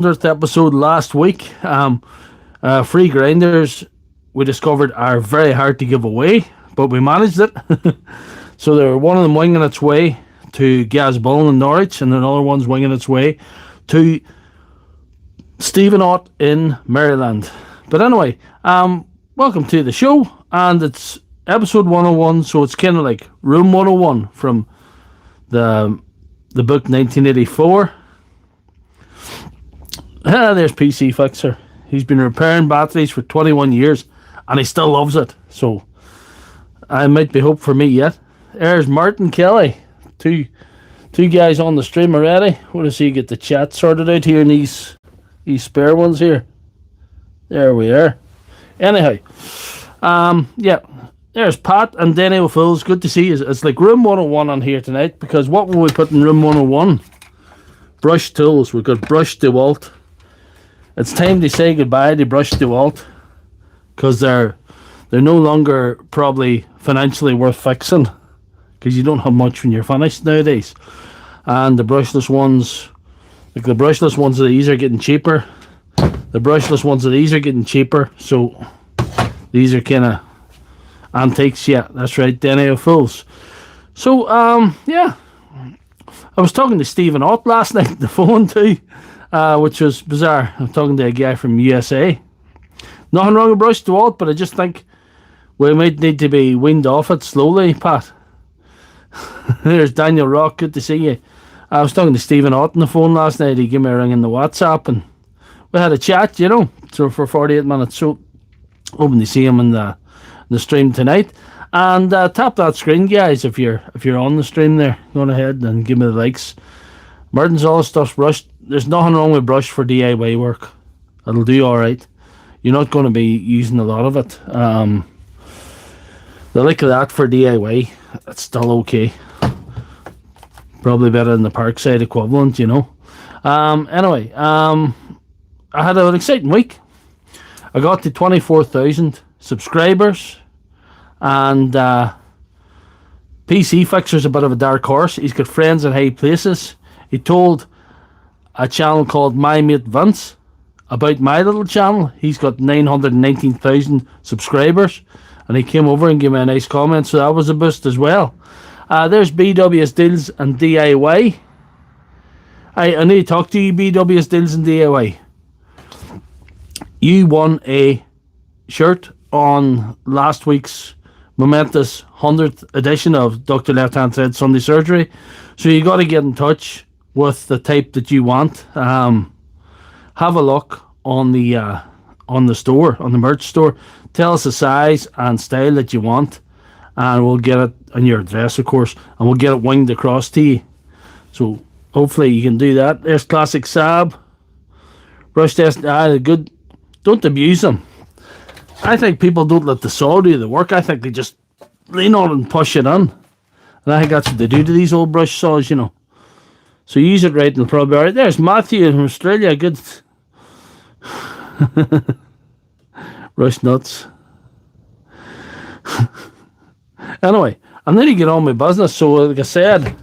100th episode last week. Free grinders we discovered are very hard to give away, but we managed it. So there, one of them winging its way to Gazbullen in Norwich, and another one's winging its way to Stephen Ott in Maryland. But anyway, welcome to the show, and it's episode 101, so it's kind of like room 101 from the book 1984. There's PC Fixer. He's been repairing batteries for 21 years and he still loves it, so I might be hope for me yet. There's Martin Kelly. Two guys on the stream already. What does he get the chat sorted out here in these spare ones here? There we are. Anyhow, yeah, there's Pat and Danny O'Fools. Good to see you. It's like room 101 on here tonight, because what will we put in room 101? Brush tools. We've got brush Dewalt. It's time to say goodbye to brush Dewalt, because they're no longer probably financially worth fixing, because you don't have much when you're finished nowadays. And the brushless ones, like the brushless ones of these are getting cheaper. The brushless ones of these are getting cheaper, so these are kind of antiques. Yeah, that's right, Danny O'Fools. So, yeah, I was talking to Stephen Ott last night on the phone too, which was bizarre. I'm talking to a guy from USA. Nothing wrong with brush Dewalt, but I just think we might need to be weaned off it slowly, Pat. There's Daniel Rock, good to see you. I was talking to Stephen Ott on the phone last night. He gave me a ring in the WhatsApp and we had a chat, you know, so for 48 minutes. So hoping to see him in the stream tonight. And tap that screen, guys, if you're on the stream there. Go on ahead and give me the likes. Martin's all stuff's brushed. There's nothing wrong with brush for DIY work. It'll do alright. You're not going to be using a lot of it. The like of that for DIY, it's still okay. Probably better than the Parkside equivalent, you know. Anyway, I had an exciting week. I got to 24,000 subscribers, and PC Fixer's a bit of a dark horse. He's got friends in high places. He told a channel called My Mate Vince about my little channel. He's got 919,000 subscribers, and he came over and gave me a nice comment, so that was a boost as well. There's BWS Deals and DIY. I need to talk to you, BWS Deals and DIY. You won a shirt on last week's momentous 100th edition of Doctor Lefthandthread Sunday Surgery, so you got to get in touch with the type that you want. Have a look on the store, on the merch store. Tell us the size and style that you want, and we'll get it on your address, of course, and we'll get it winged across to you. So hopefully you can do that. There's Classic Sab. Brush test, good. Don't abuse them. I think people don't let the saw do the work. I think they just lean on it and push it on. And I think that's what they do to these old brush saws, you know. So use it right and it'll probably be alright. There's Matthew from Australia. Good. Rush nuts. Anyway, I need to get on my business. So like I said,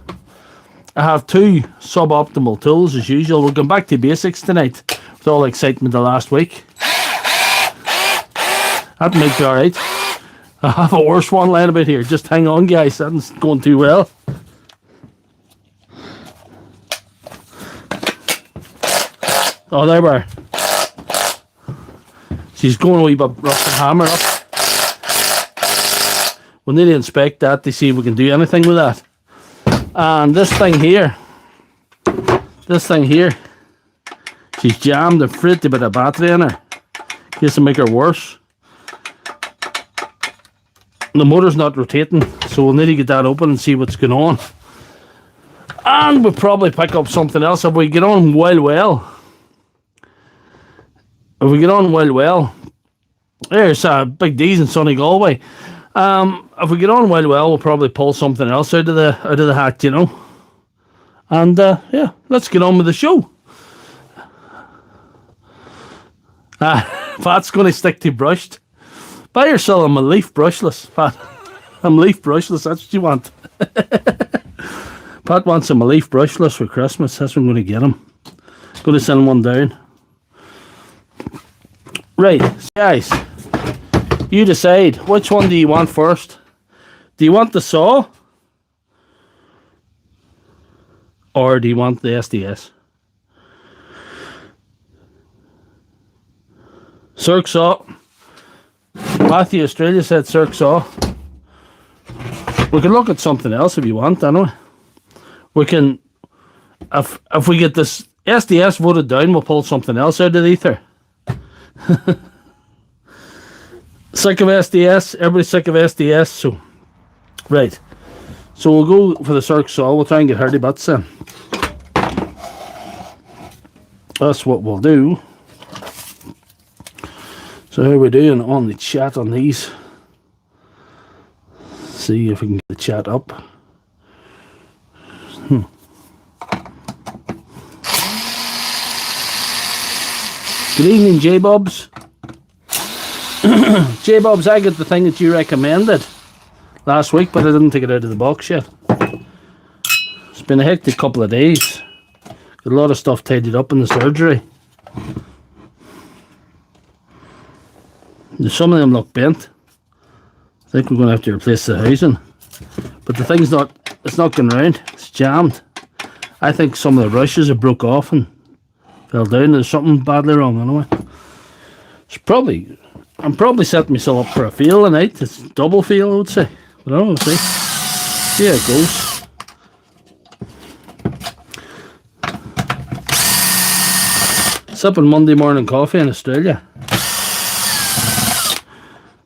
I have two suboptimal tools as usual. We'll come back to basics tonight with all the excitement of last week. That might be alright. I have a worse one lying about here. Just hang on, guys. That's going too well. Oh, there we are. She's going a wee bit rough and hammer up. We'll need to inspect that to see if we can do anything with that. And this thing here, she's jammed and fritted a bit of battery in her, in case to make her worse. The motor's not rotating, so we'll need to get that open and see what's going on. And we'll probably pick up something else if we get on well. If we get on well, there's Big D's in sunny Galway. If we get on well, we'll probably pull something else out of the hat, you know. And yeah, let's get on with the show. Pat's going to stick to brushed. Buy yourself a leaf brushless, Pat. I'm leaf brushless, that's what you want. Pat wants a leaf brushless for Christmas. That's what I'm going to get him. Going to send one down. Right, guys, you decide. Which one do you want first? Do you want the saw? Or do you want the SDS? Circ saw. Matthew Australia said Circ saw. We can look at something else if you want, anyway. We can, if we get this SDS voted down, we'll pull something else out of the ether. Sick of SDS, everybody's sick of SDS, so right. So we'll go for the Circ saw, we'll try and get hardy butts in. That's what we'll do. So how are we doing on the chat on these? See if we can get the chat up. Good evening, J-Bobs. J-Bobs, I got the thing that you recommended last week, but I didn't take it out of the box yet. It's been a hectic couple of days. Got a lot of stuff tidied up in the surgery. Some of them look bent. I think we're going to have to replace the housing. But the thing's not, it's not going round. It's jammed. I think some of the rushes have broke off and fell down. There's something badly wrong anyway. I'm probably setting myself up for a fail tonight. It's double fail, I would say. But I don't know, we'll see. See how it goes. Sipping Monday morning coffee in Australia.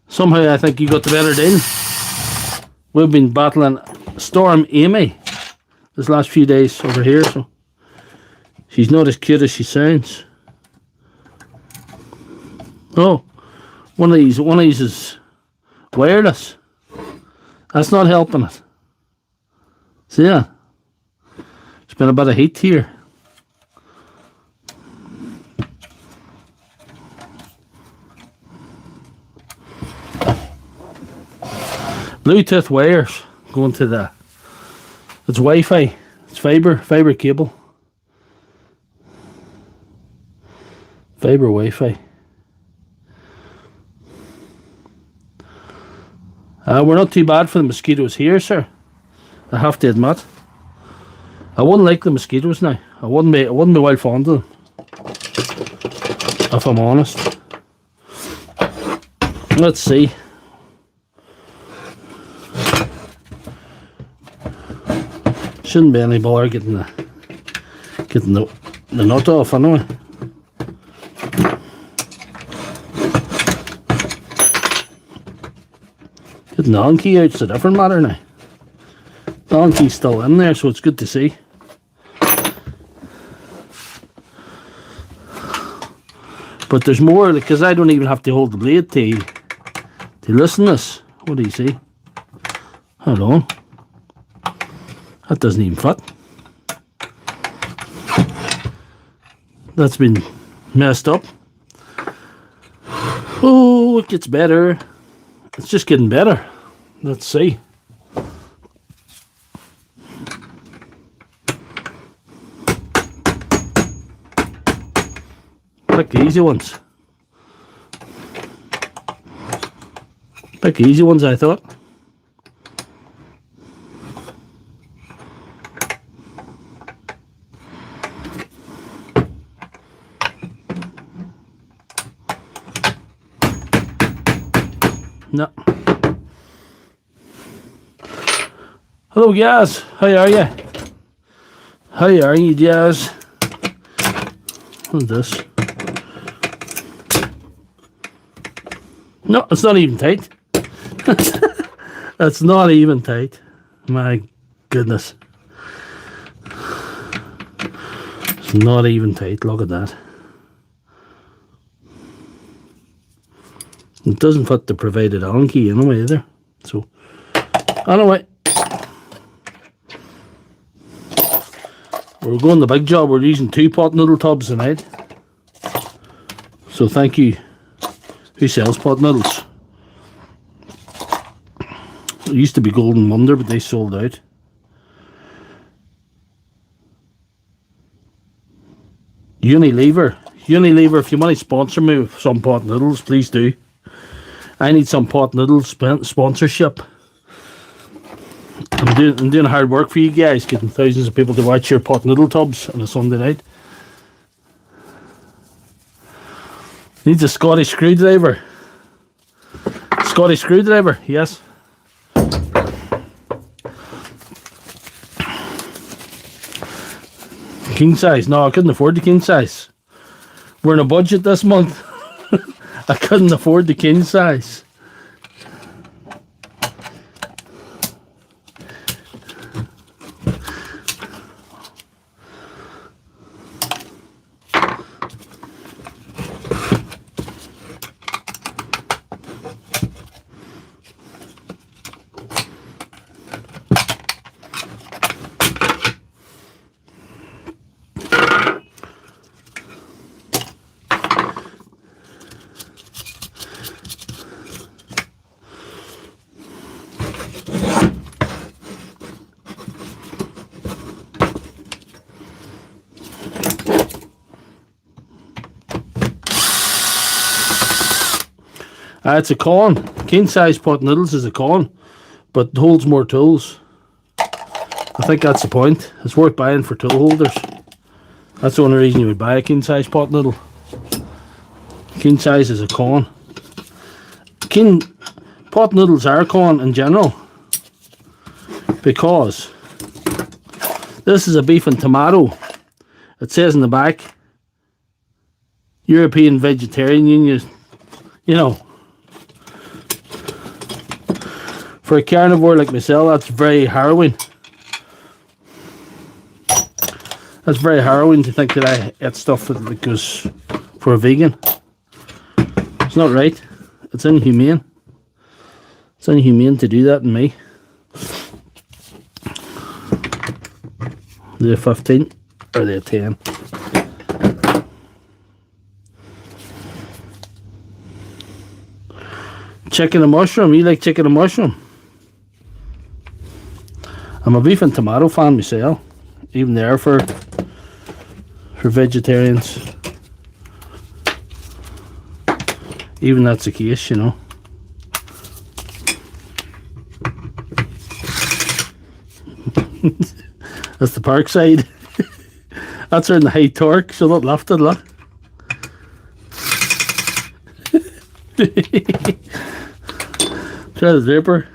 Somehow I think you got the better deal. We've been battling Storm Amy this last few days over here, so she's not as cute as she sounds. Oh, one of these is wireless. That's not helping it. See ya? There's been a bit of heat here. Bluetooth wires going to the, it's Wi-Fi, it's fiber cable, fiber Wi-Fi. We're not too bad for the mosquitoes here, sir. I have to admit. I wouldn't like the mosquitoes now. I wouldn't be well fond of them, if I'm honest. Let's see. Shouldn't be any bother getting the nut off anyway. Getting the on key out's a different matter now. The on key's still in there, so it's good to see. But there's more, because I don't even have to hold the blade to listen to this. What do you see? Hold on. That doesn't even fit. That's been messed up. Oh, it gets better. It's just getting better. Let's see. Pick the easy ones. Pick the easy ones, I thought. No. Hello, guys. How are you? How are you, guys? What's this? No, it's not even tight. It's not even tight. My goodness. It's not even tight. Look at that. It doesn't fit the provided Allen key anyway either. So, anyway. We're going the big job. We're using 2 pot noodle tubs tonight. So thank you. Who sells pot noodles? It used to be Golden Wonder, but they sold out. Unilever. Unilever, if you want to sponsor me with some pot noodles, please do. I need some pot noodles sponsorship. I'm doing hard work for you guys, getting thousands of people to watch your pot noodle tubs on a Sunday night. Needs a Scottish screwdriver. Scottish screwdriver, yes. King size. No, I couldn't afford the king size. We're in a budget this month. I couldn't afford the king size. It's a con. King size pot noodles is a con, but holds more tools. I think that's the point. It's worth buying for tool holders. That's the only reason you would buy a king size pot noodle. King size is a con. King pot noodles are a con in general, because this is a beef and tomato. It says in the back, European Vegetarian Union. You know, for a carnivore like myself, that's very harrowing. That's very harrowing to think that I eat stuff that goes for a vegan. It's not right. It's inhumane. It's inhumane to do that in me. The 15 or the 10. Chicken and mushroom. You like chicken and mushroom? I'm a beef and tomato fan myself. Even there for vegetarians. Even that's the case, you know. That's the park side. That's in the high torque, so not left it, look. Try the draper.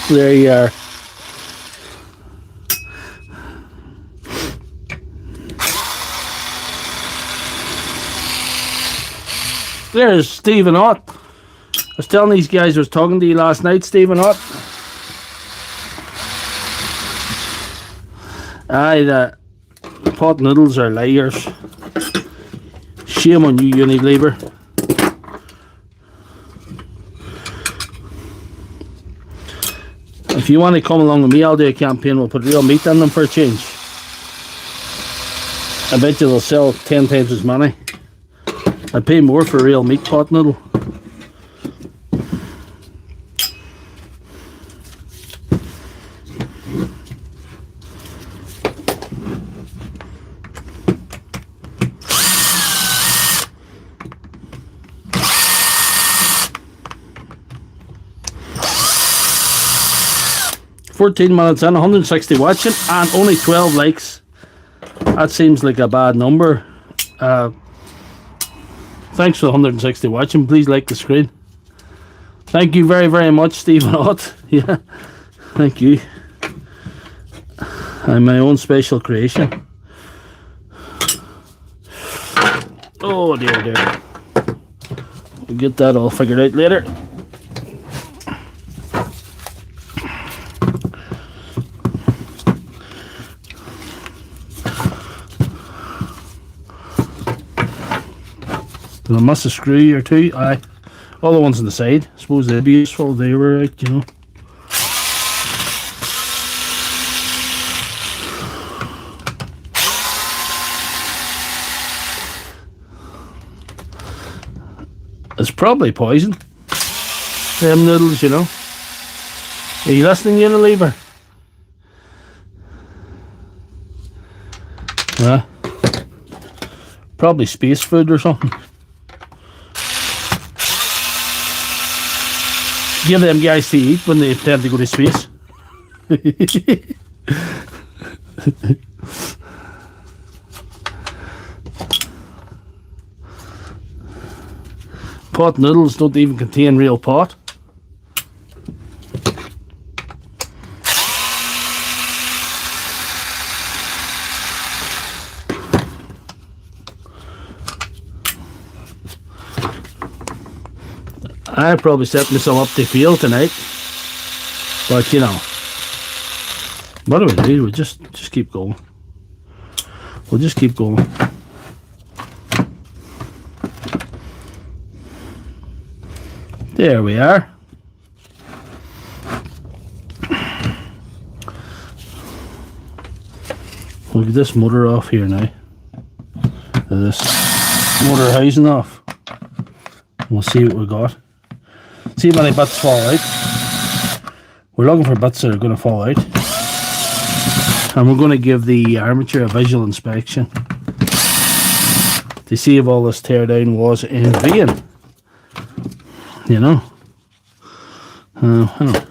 There you are. There's Stephen Ott. I was telling these guys I was talking to you last night, Stephen Ott. Aye, the pot noodles are liars. Shame on you, Unilever. If you want to come along with me, I'll do a campaign. We'll put real meat in them for a change. I bet you they'll sell 10 times as many. I'd pay more for a real meat pot noodle. "14 minutes in, 160 watching, and only 12 likes. That seems like a bad number. Thanks for the 160 watching. Please like the screen. Thank you very, very much, Stephen Ott. Yeah, thank you. I'm my own special creation. Oh dear, dear. We'll get that all figured out later. Did I miss a screw or two? Aye. All the ones on the side. I suppose they'd be useful. They were right, you know. It's probably poison. Them noodles, you know. Are you listening, Unilever? Yeah. Probably space food or something. Give them guys to eat when they plan to go to space. Pot noodles don't even contain real pot. I probably set myself up to fail tonight, but you know, what do we do? We just keep going. We'll just keep going. There we are. We'll get this motor off here now. This motor housing off. We'll see what we got. See how many bits fall out. We're looking for bits that are going to fall out. And we're going to give the armature a visual inspection to see if all this teardown was in vain. You know. Hang on.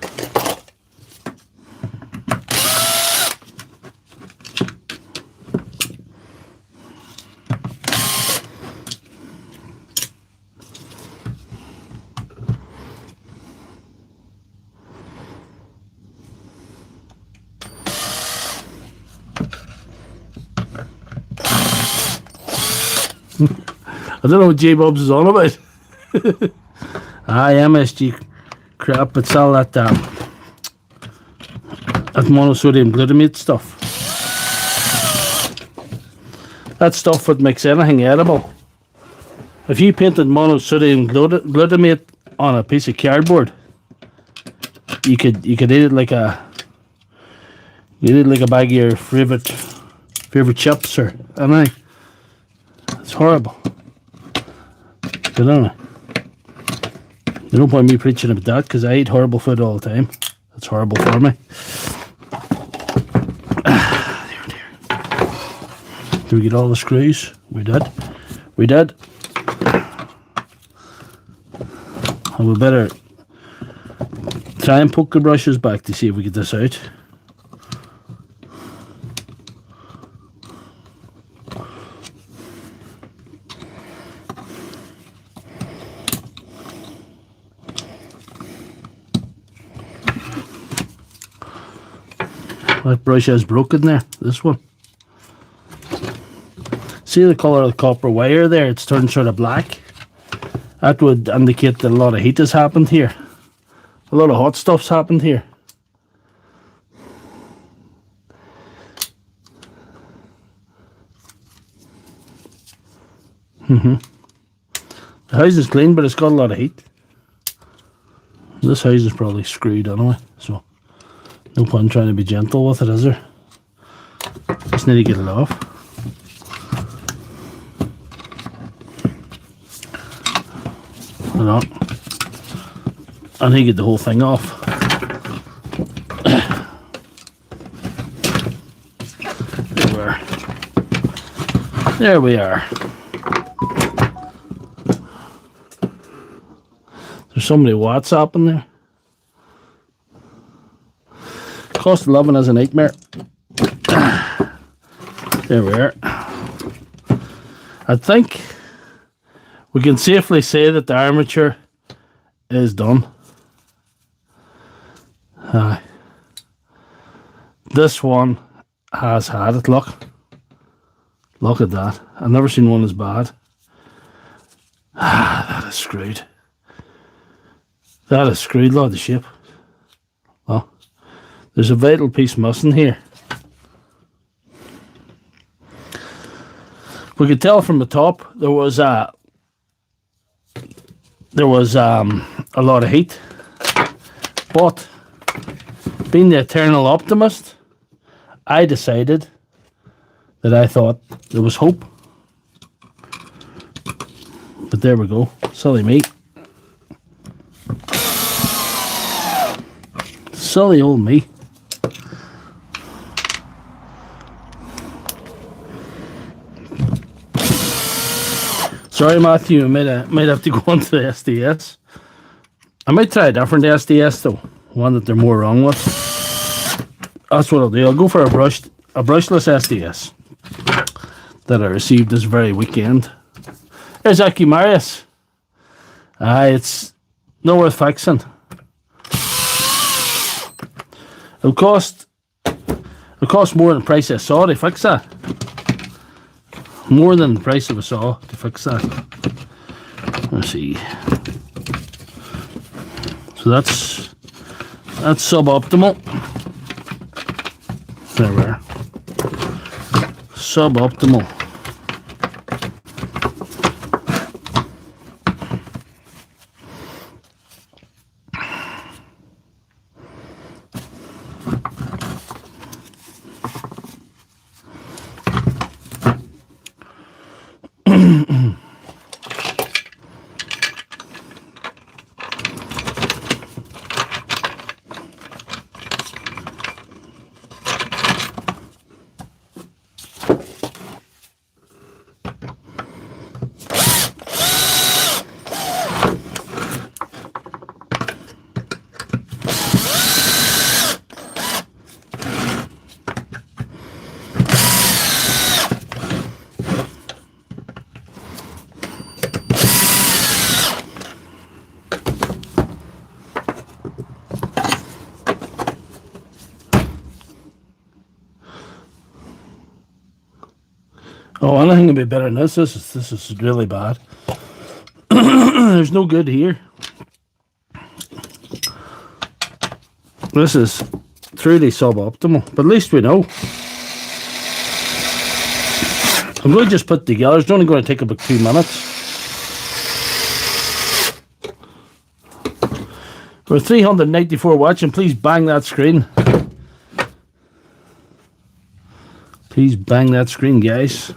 I don't know what J-Bobs is on about. MSG crap, it's all that monosodium glutamate stuff. That stuff would makes anything edible. If you painted monosodium glutamate on a piece of cardboard, you could eat it like a bag of your favorite chips or anything. It's horrible. But I don't know. There's no point me preaching about that because I eat horrible food all the time. That's horrible for me. There. Do we get all the screws? We did. We did. And we better try and poke the brushes back to see if we get this out. That brush has broken there, this one. See the colour of the copper wire there? It's turned sort of black. That would indicate that a lot of heat has happened here. A lot of hot stuff's happened here. The house is clean, but it's got a lot of heat. This house is probably screwed anyway, so no point trying to be gentle with it, is there? Just need to get it off. Hold on. I need to get the whole thing off. There we are. There we are. There's so many watts up in there. Cost of living is a nightmare. There we are. I think we can safely say that the armature is done. This one has had it. Look at that. I've never seen one as bad. That is screwed. That is screwed, look at the shape. Oh, there's a vital piece missing here. We could tell from the top there was a lot of heat, but being the eternal optimist, I decided that I thought there was hope. But there we go, silly me. Silly old me. Sorry, Matthew, I might have to go on to the SDS. I might try a different SDS though, one that they're more wrong with. That's what I'll do. I'll go for a brushless SDS that I received this very weekend. There's Aki Marius. It's not worth fixing. It'll cost more than the price of a saw to fix that. More than the price of a saw to fix that. Let's see. So that's suboptimal. There we are. Suboptimal. Oh, anything can be better than this. This is really bad. There's no good here. This is truly suboptimal, but at least we know. I'm going to just put it together. It's only going to take about 2 minutes. For 394 watching, please bang that screen. Please bang that screen, guys.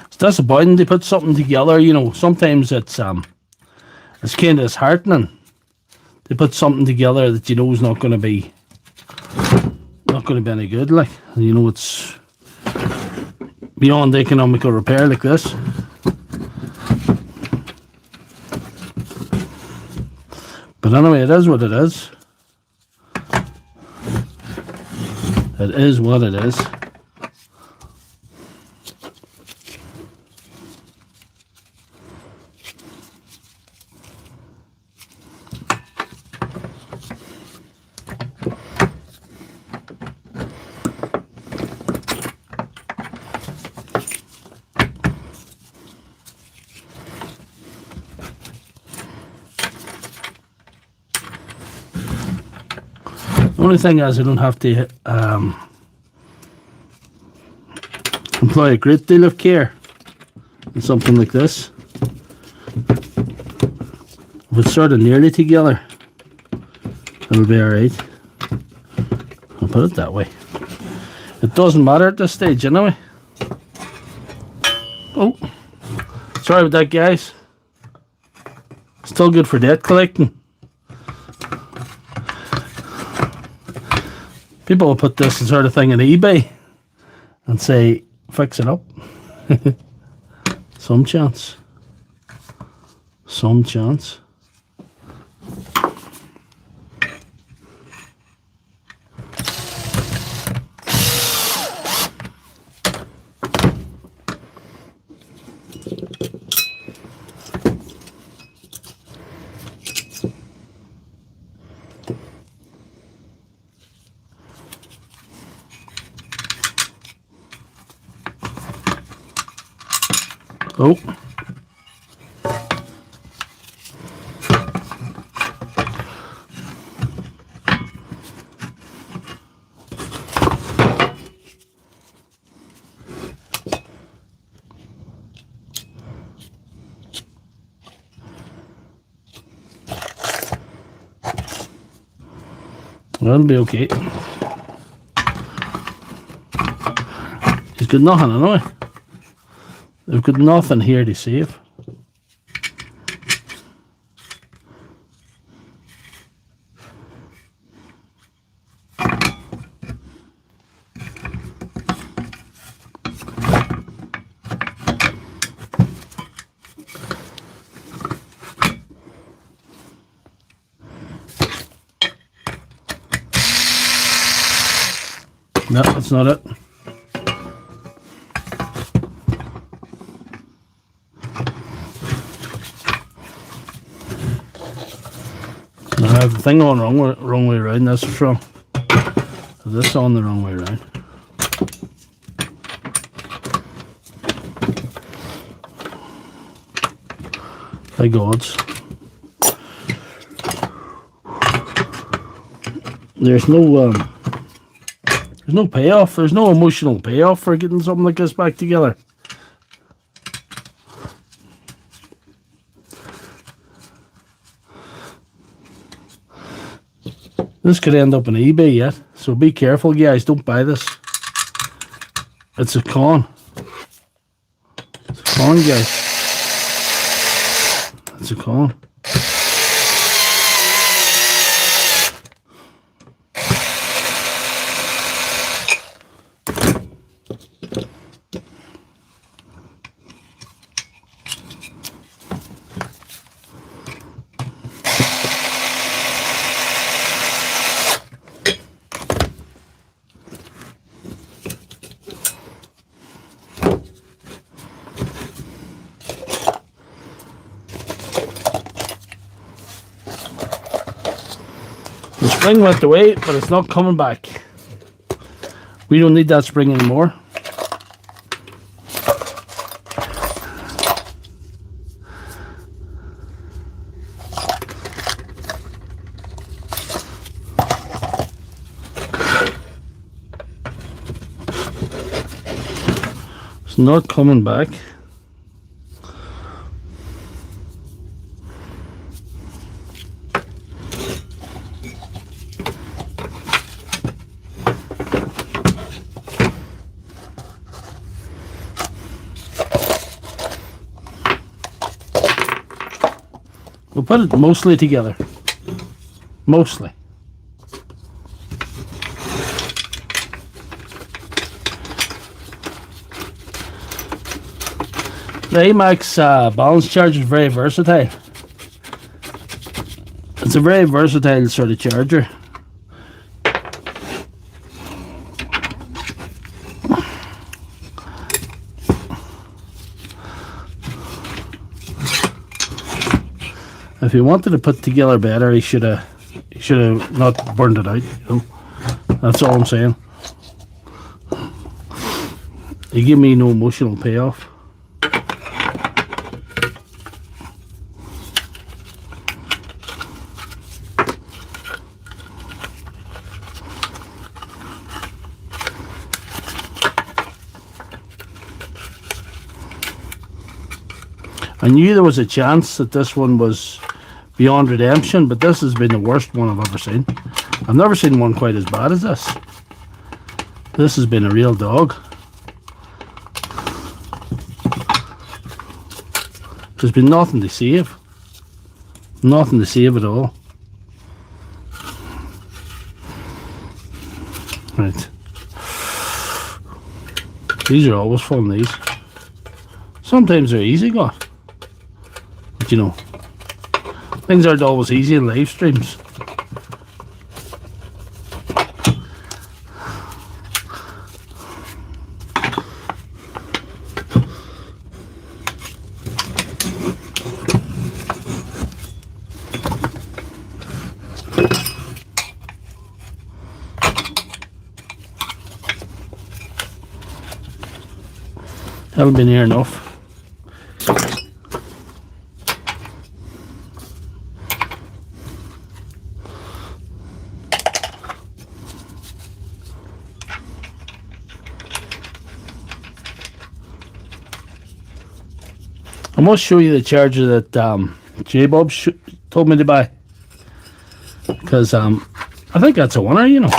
It's disappointing to put something together, you know. Sometimes it's kind of disheartening. They put something together that you know is not going to be any good. Like, you know, it's beyond economical repair like this. But anyway, it is what it is. It is what it is. The only thing is I don't have to employ a great deal of care in something like this. If it's sort of nearly together, it'll be alright. I'll put it that way. It doesn't matter at this stage anyway. Oh, sorry about that, guys. Still good for debt collecting. People will put this sort of thing on eBay and say, fix it up. Some chance. Some chance. Oh. That'll be okay. He's got nothing anyway. They've got nothing here to save. No, that's not it. I have the thing on wrong way around. This is wrong. This on the wrong way around. By gods. There's no payoff. There's no emotional payoff for getting something like this back together. This could end up on eBay yet, so be careful, guys. Don't buy this. It's a con. It's a con, guys. It's a con. The spring went away, but it's not coming back. We don't need that spring anymore. It's not coming back. We'll put it mostly together. Mostly. The AMAX balance charger is very versatile. It's a very versatile sort of charger. If he wanted to put together better, he should have not burned it out. You know? That's all I'm saying. He gave me no emotional payoff. I knew there was a chance that this one was beyond redemption, but this has been the worst one I've ever seen. I've never seen one quite as bad as this. This has been a real dog. There's been nothing to save. Nothing to save at all. Right. These are always fun, these. Sometimes they're easy got. But you know, things aren't always easy in live streams. Haven't been here enough. I must show you the charger that J-Bob told me to buy, because I think that's a winner, you know.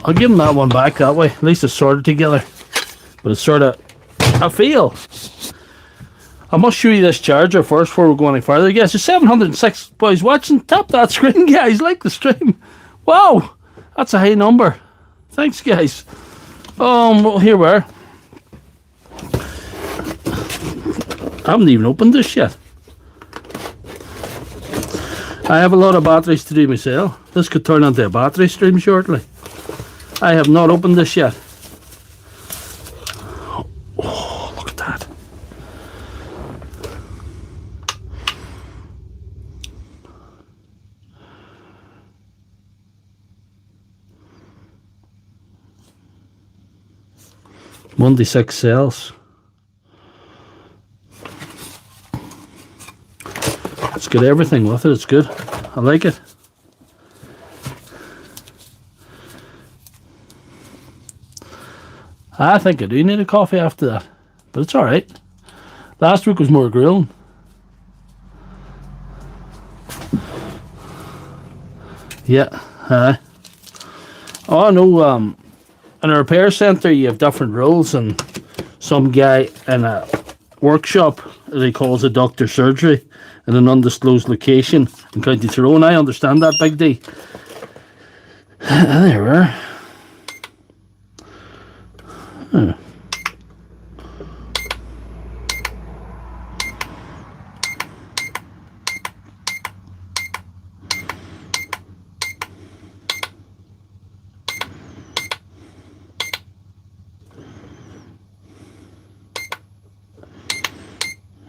I'll give him that one back that way. At least it's sorted together. But it's sort of a feel. I must show you this charger first before we're going any further. Yes, there's 706 boys watching. Tap that screen, guys. Like the stream. Wow, that's a high number. Thanks, guys. Well, here we are. I haven't even opened this yet. I have a lot of batteries to do myself. This could turn into a battery stream shortly. I have not opened this yet. Oh, look at that. Monday 6 cells. It's got everything with it. It's good. I like it. I think I do need a coffee after that, but it's alright. Last week was more grilling. Yeah, oh, I know, in a repair centre you have different roles, and some guy in a workshop, as he calls it, Doctor Surgery, in an undisclosed location in County Tyrone. I understand that, Big D. There we are. Huh.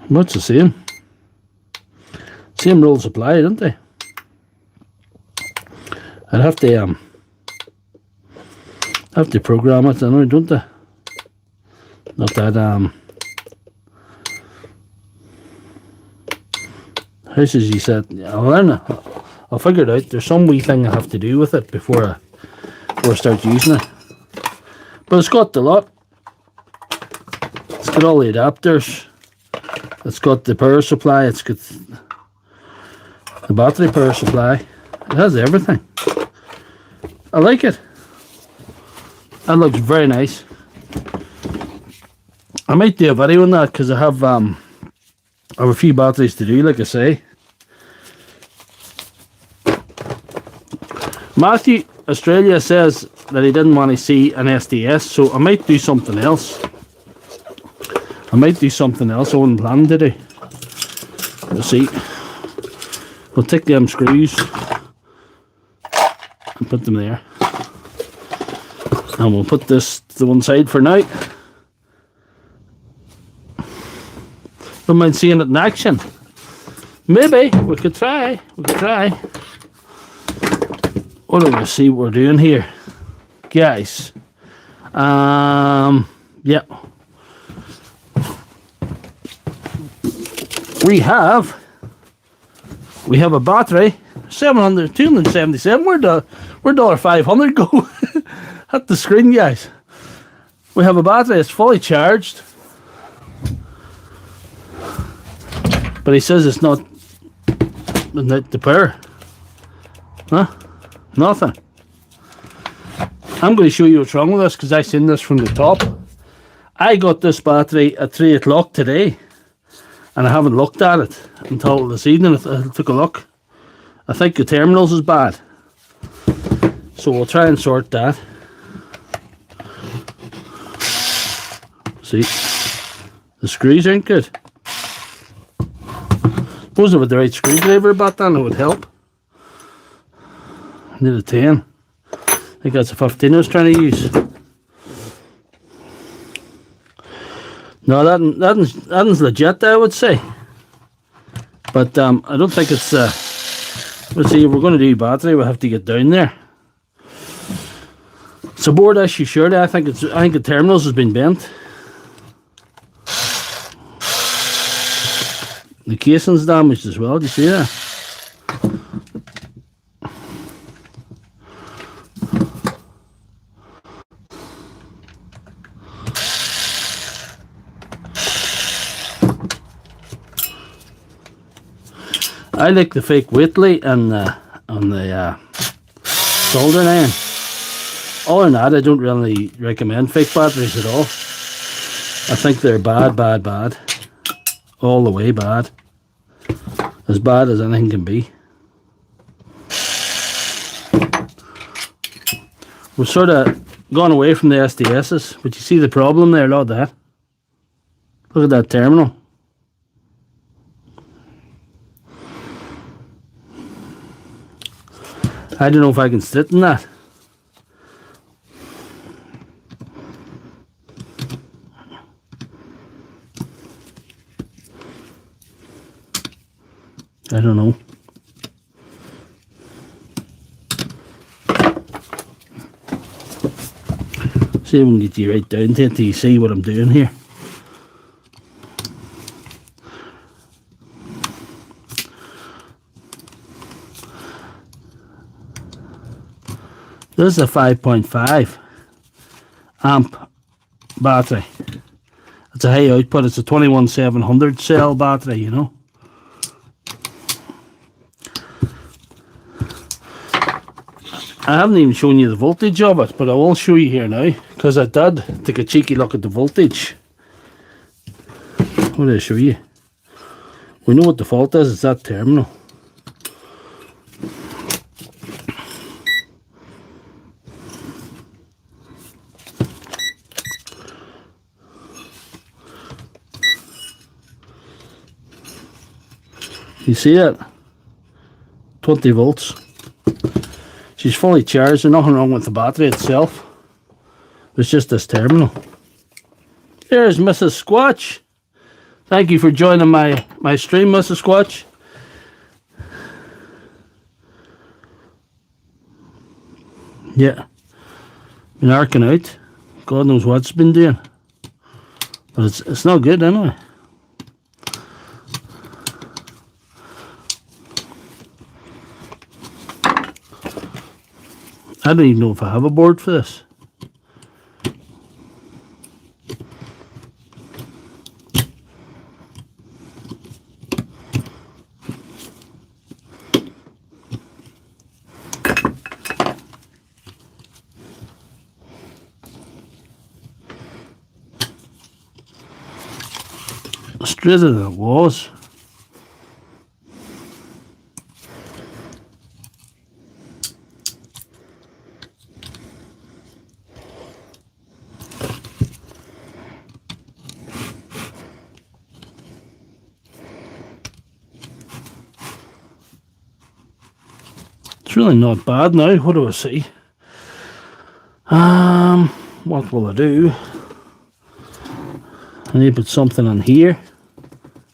Much the same. Same rules apply, don't they? I'd have to program it, don't I? Not that how says he said, I'll learn it. I'll figure it out. There's some wee thing I have to do with it before I start using it. But it's got the lot. It's got all the adapters. It's got the power supply. It's got the battery power supply. It has everything. I like it. That looks very nice. I might do a video on that because I have a few batteries to do, like I say. Matthew, Australia, says that he didn't want to see an SDS, so I might do something else. I wasn't planning to do. We'll see. We'll take them screws and put them there. And we'll put this to one side for now. Don't mind seeing it in action. Maybe we could try. What do we see what we're doing here, guys? Yeah. We have a battery, 277. Where'd $500 go? At the screen, guys. We have a battery. It's fully charged. But he says it's not the power. Huh? Nothing. I'm going to show you what's wrong with this because I seen this from the top. I got this battery at 3 o'clock today and I haven't looked at it until this evening. I took a look. I think the terminals is bad. So we'll try and sort that. See, the screws aren't good. Suppose with the right screwdriver back then it would help. I need a 10. I think that's a 15 I was trying to use. No, that's legit, I would say. But I don't think it's. Let's see, if we're going to do battery, we'll have to get down there. It's a board issue, surely. I think the terminals has been bent. The casing's damaged as well. Do you see that? I like the fake weight light and on the soldering iron. Other than that, I don't really recommend fake batteries at all. I think they're bad. All the way bad. As bad as anything can be. We've sort of gone away from the SDSs, but you see the problem there, look at that. Look at that terminal. I don't know if I can sit in that. I don't know. See if we can get you right down to it till you see what I'm doing here. This is a 5.5 amp battery. It's a high output. It's a 21700 cell battery, you know. I haven't even shown you the voltage of it, but I will show you here now, because I did take a cheeky look at the voltage. What did I show you? We know what the fault is, it's that terminal. You see it? 20 volts. She's fully charged. There's nothing wrong with the battery itself. It's just this terminal. There's Mrs. Squatch. Thank you for joining my stream, Mrs. Squatch. Yeah. Been arcing out. God knows what it's been doing. But it's not good anyway. I don't even know if I have a board for this. Straighter than it was. It's really not bad now. What do I see? What will I do? I need to put something on here.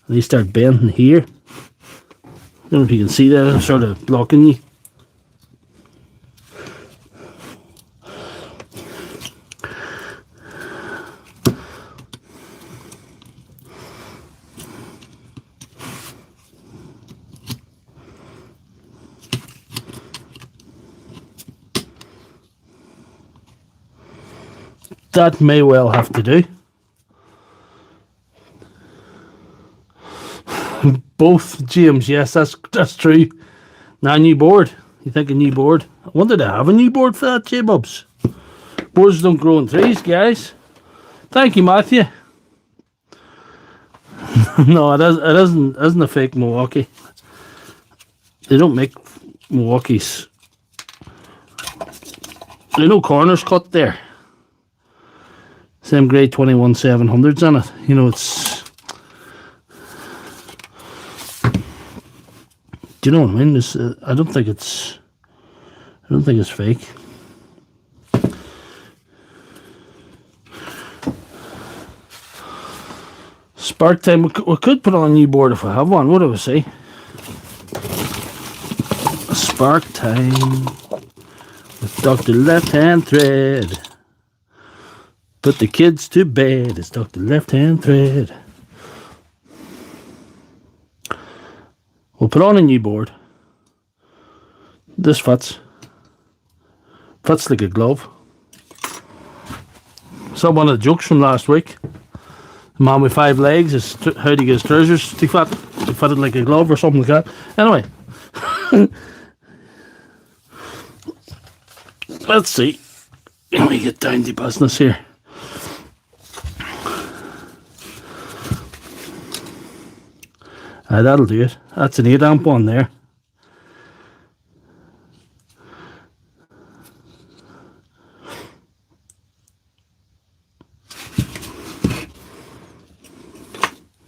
I need to start bending here. I don't know if you can see that. I'm sort of blocking you. That may well have to do. Both, James, yes, that's true. Now, new board. You think a new board? I wonder, to have a new board for that, J-Bubs. Boards don't grow in trees, guys. Thank you, Matthew. No, it isn't a fake Milwaukee. They don't make Milwaukees. There are no corners cut there. Same grade 21700s on it. You know, it's... Do you know what I mean? I don't think it's fake. Spark time. We could put on a new board if I have one. What do we say? Spark time with Doctor Lefthandthread. Put the kids to bed. It's Doctor Lefthandthread. We'll put on a new board. This fits. Fits like a glove. So one of the jokes from last week. The man with 5 legs is how do you get his trousers to fit? To fit it like a glove or something like that. Anyway. Let's see. Let me get down to business here. That'll do it. That's an 8 amp one there.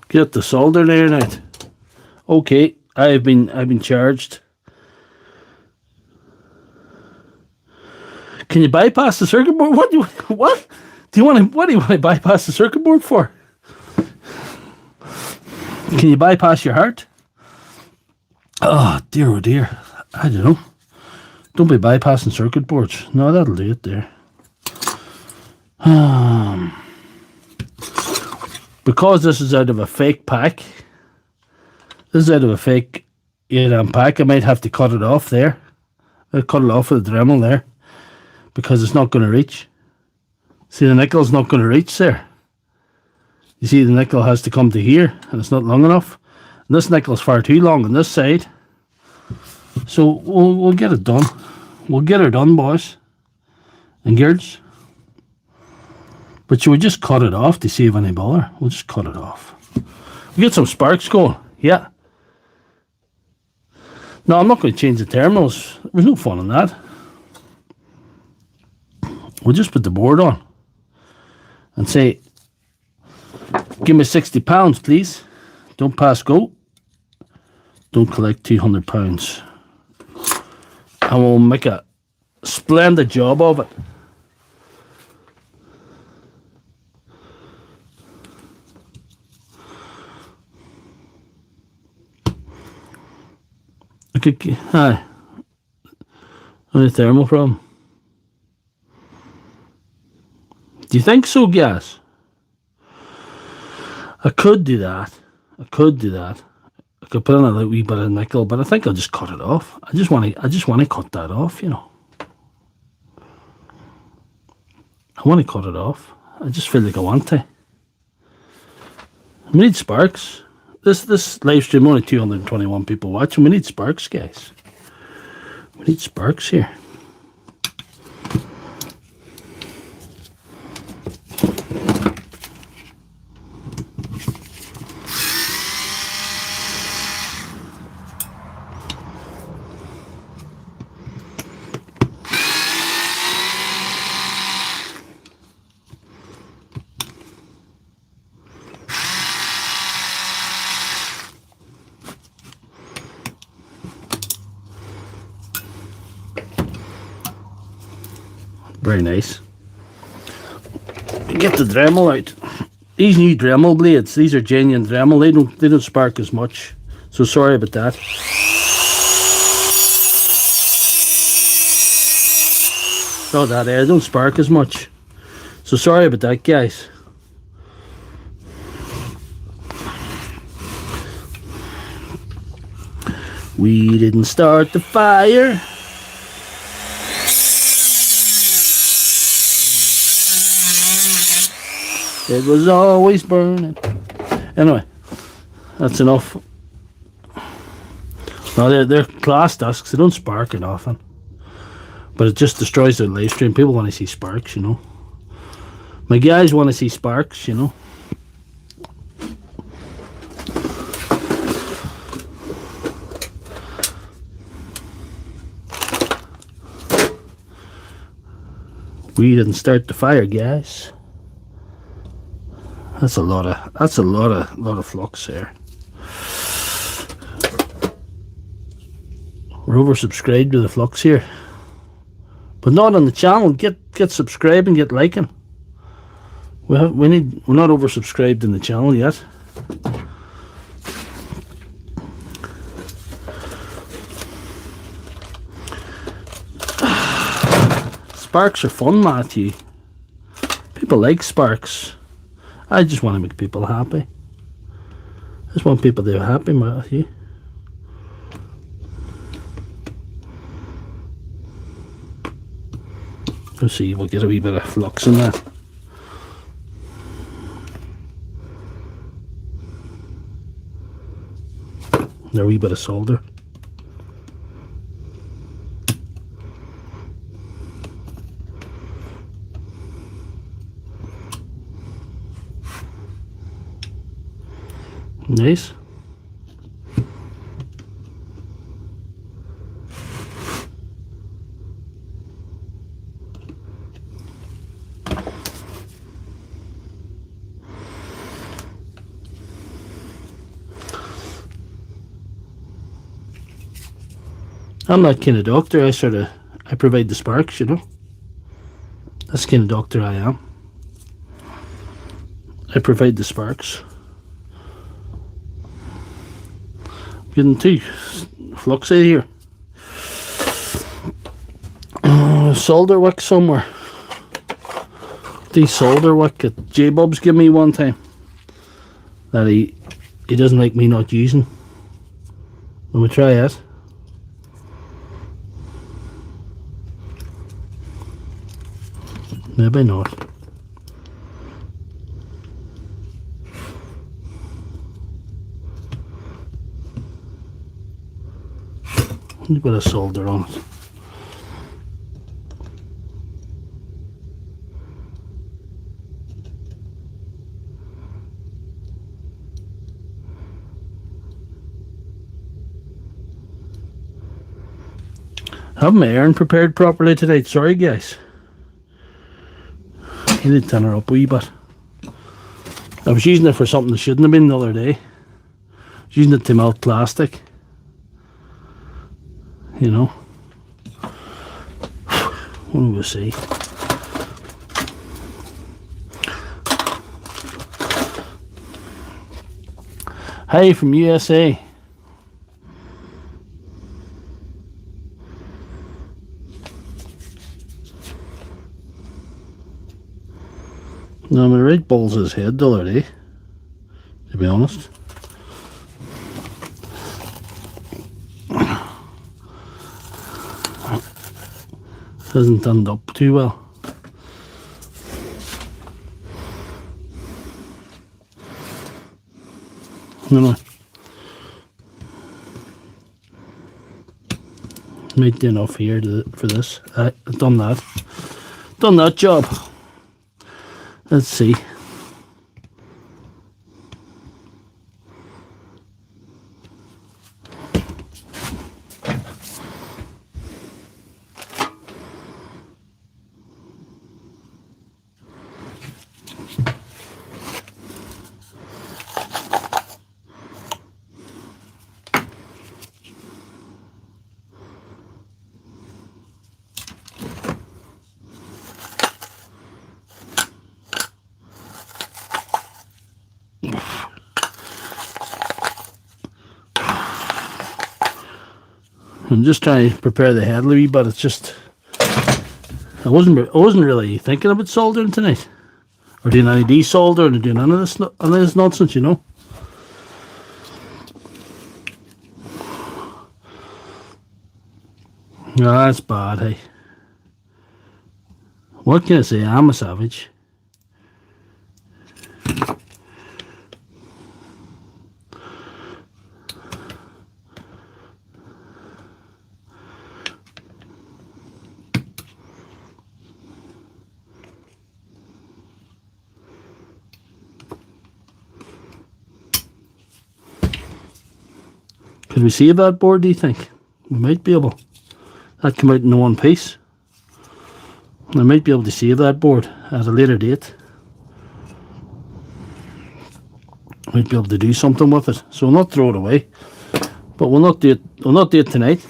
Get the solder there now. Okay, I've been charged. Can you bypass the circuit board? What do you want to bypass the circuit board for? Can you bypass your heart? Oh dear. I don't know. Don't be bypassing circuit boards. No, that'll do it there. Because this is out of a fake pack. This is out of a fake 8-amp pack. I might have to cut it off there. I'll cut it off with the Dremel there. Because it's not going to reach. See, the nickel's not going to reach there. You see, the nickel has to come to here, and it's not long enough. And this nickel's far too long on this side. So we'll get it done. We'll get her done, boys and girls. But should we just cut it off to save any bother? We'll just cut it off. We get some sparks going. Yeah. No, I'm not going to change the terminals. There's no fun in that. We'll just put the board on and say, give me £60, please. Don't pass go. Don't collect £200. And we'll make a splendid job of it. Okay, hi. Only thermal problem. Do you think so, Gas? I could do that. I could put in a wee bit of nickel, but I think I'll just cut it off. I just want to cut that off, you know. I want to cut it off. I just feel like I want to. We need sparks. This live stream only 221 people watching. We need sparks, guys. We need sparks here. Very nice. Get the Dremel out. These new Dremel blades, these are genuine Dremel. They don't spark as much. So sorry about that. Saw that there, don't spark as much. So sorry about that, guys. We didn't start the fire. It was always burning. Anyway, that's enough. No, they're class discs. They don't spark it often. But it just destroys the live stream. People want to see sparks, you know. My guys want to see sparks, you know. We didn't start the fire, guys. That's a lot of flux there. We're oversubscribed to the flux here, but not on the channel. Get subscribing, get liking. We're not oversubscribed in the channel yet. Sparks are fun, Matthew. People like sparks. I just want to make people happy. I just want people to be happy, Matthew. Let's see, we'll get a wee bit of flux in that. And a wee bit of solder. Nice. I'm that kind of doctor. I provide the sparks, you know. That's the kind of doctor I am. I provide the sparks. I'm getting too fluxy here. Solder wick somewhere. The solder wick that J-Bub's give me one time that he doesn't like me not using. Let me try it. Maybe not. A bit of solder on it. I have my iron prepared properly tonight. Sorry, guys. I need to turn her up a wee bit. I was using it for something that shouldn't have been the other day. I was using it to melt plastic. You know. What do we see? Hi from USA. No, my right balls his head the other day, to be honest. Hasn't turned up too well. No. Might do enough here for this. I've done that. Done that job. Let's see. I'm just trying to prepare the head a wee bit. It's just I wasn't really thinking about soldering tonight, or doing any desoldering, or doing none of this nonsense, you know. No, that's bad, hey. What can I say? I'm a savage. Could we save that board, do you think? We might be able. That come out in one piece. I might be able to save that board at a later date. Might be able to do something with it. So we'll not throw it away. But we'll not do it tonight.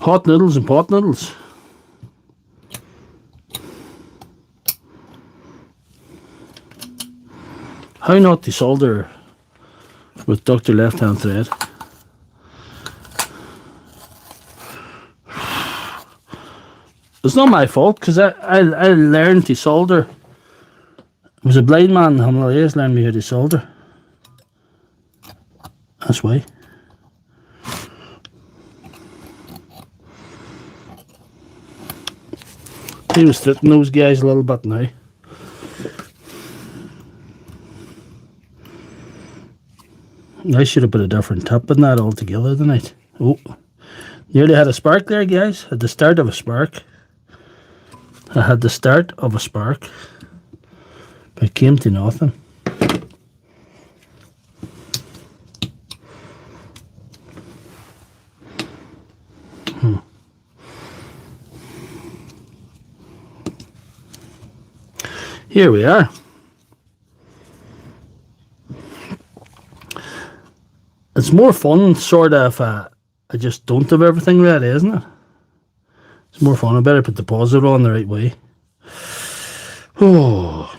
Hot noodles and pot noodles. How not to solder with Doctor Lefthandthread. It's not my fault, because I learned to solder. I was a blind man in the Himalayas, learned me how to solder. That's why. He was threatening those guys a little bit now. I should have put a different tip in that altogether tonight. Oh, nearly had a spark there, guys. At the start of a spark. I had the start of a spark, but it came to nothing. Here we are. It's more fun, sort of, if I just don't have everything ready, isn't it? It's more fun. I better put the positive on the right way. Oh,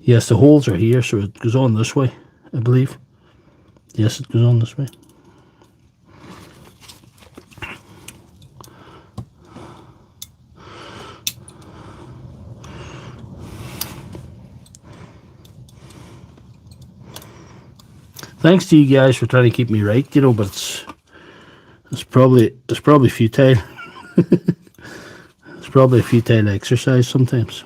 yes, the holes are here, so it goes on this way, I believe. Yes, it goes on this way. Thanks to you guys for trying to keep me right, you know, but it's probably futile. It's probably a futile exercise sometimes.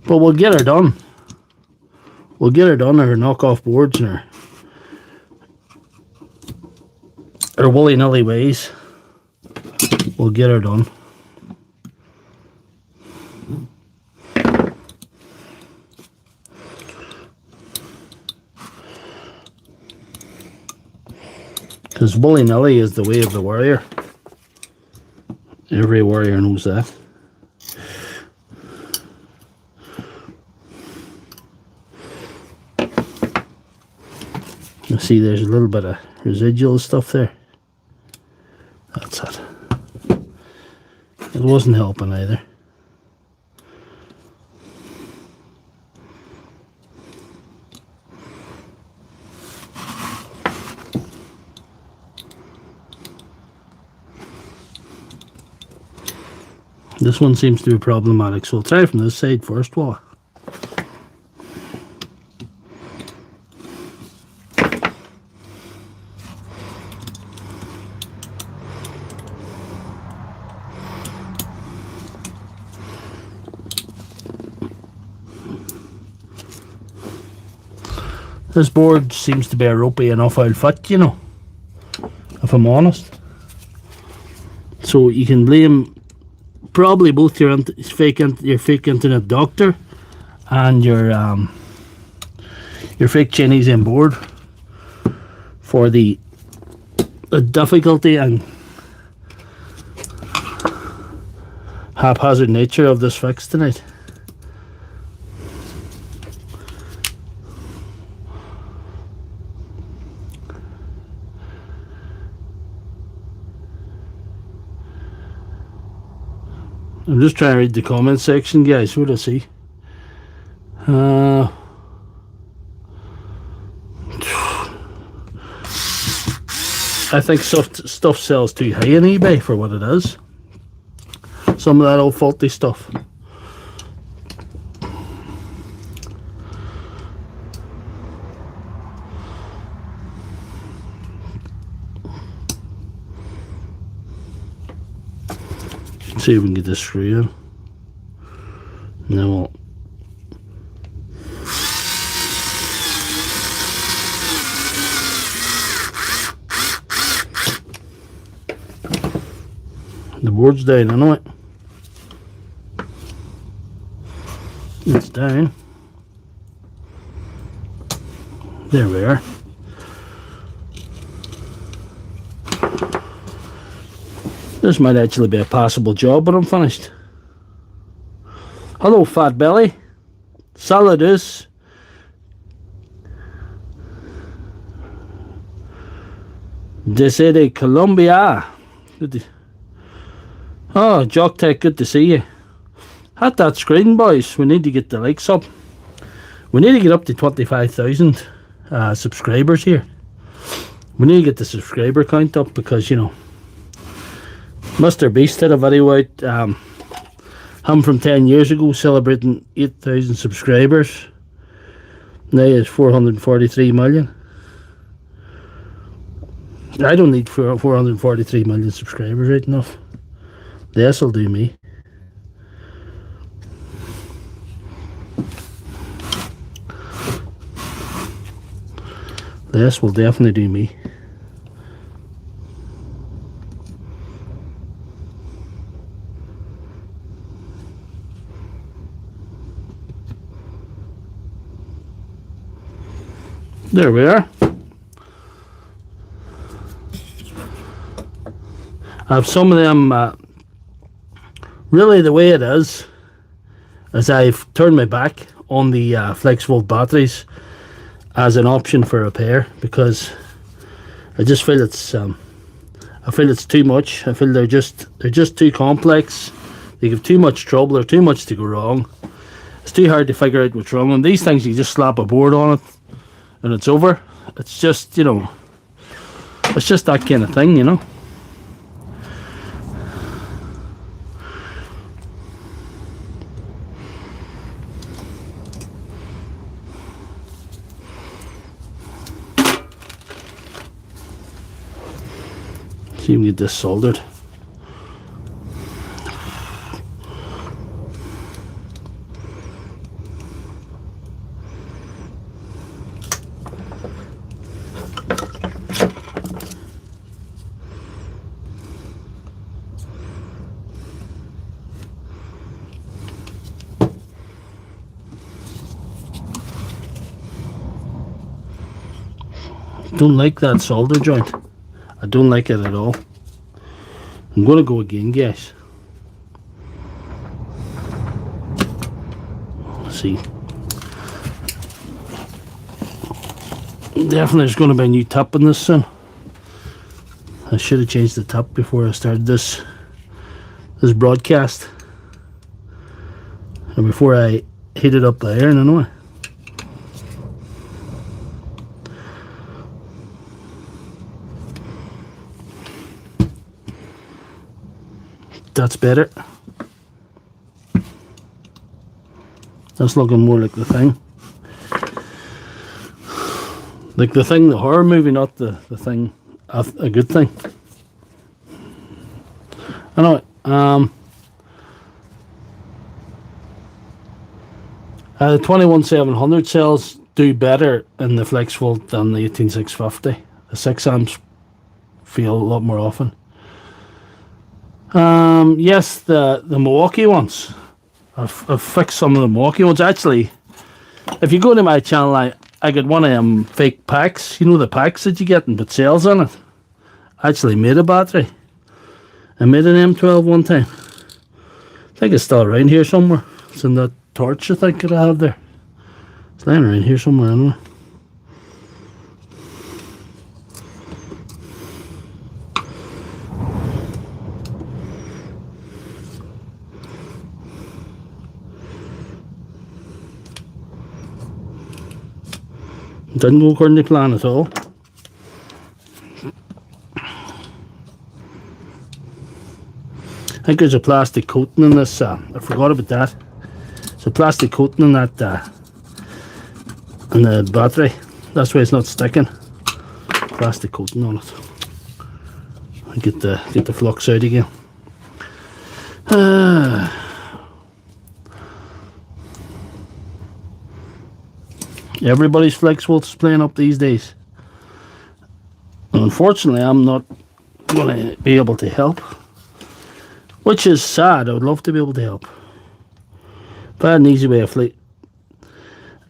But we'll get her done. We'll get her done, our knockoff boards and our willy-nilly ways. We'll get her done. Because willy-nilly is the way of the warrior. Every warrior knows that. You see there's a little bit of residual stuff there. That's it. It wasn't helping either. This one seems to be problematic, so I'll try from this side first, Walla. This board seems to be a ropey enough old fit, you know, if I'm honest. So you can blame probably both your fake internet doctor and your fake Chinese in board for the difficulty and haphazard nature of this fix tonight. I'm just trying to read the comment section, guys. What do I see? I think stuff sells too high on eBay for what it is. Some of that old faulty stuff. See if we can get this screw in. Now we'll the board's down, I know it. It's down. There we are. This might actually be a passable job when I'm finished. Hello, Fat Belly. Saludos. Desde Colombia. Oh, Jock Tech, good to see you. Hit that screen, boys. We need to get the likes up. We need to get up to 25,000 subscribers here. We need to get the subscriber count up because, you know, Mr. Beast did a video out, him from 10 years ago celebrating 8,000 subscribers. Now it's 443 million. I don't need 443 million subscribers right enough. This will do me. This will definitely do me. There we are. I have some of them, really the way it is I've turned my back on the flex volt batteries as an option for repair because I just feel it's a I feel it's too much. I feel they're just too complex. They give too much trouble. They're too much to go wrong. It's too hard to figure out what's wrong. And these things, you just slap a board on it and it's over. It's just, you know, it's just that kind of thing, you know. See if we get this soldered. Don't like that solder joint. I don't like it at all. I'm going to go again, guys. Let's see. Definitely there's going to be a new tap in this soon. I should have changed the tap before I started this broadcast. And before I heated up the iron anyway. That's better. That's looking more like the thing. Like the thing, the horror movie, not the thing, a good thing. Anyway, the 21700 cells do better in the FlexVolt than the 18650. The 6 amps feel a lot more often. Yes, the Milwaukee ones. I've fixed some of the Milwaukee ones. Actually, if you go to my channel, I got one of them fake packs. You know the packs that you get and put cells on it. I actually made a battery. I made an M12 one time. I think it's still around here somewhere. It's in that torch I think that I have there. It's lying around here somewhere anyway. Didn't go according to plan at all. I think there's a plastic coating in this. I forgot about that. There's a plastic coating in that in the battery. That's why it's not sticking. Plastic coating on it. I get the flux out again. Everybody's FlexVolts is playing up these days. And unfortunately, I'm not going to be able to help. Which is sad. I would love to be able to help. If I had an easy way of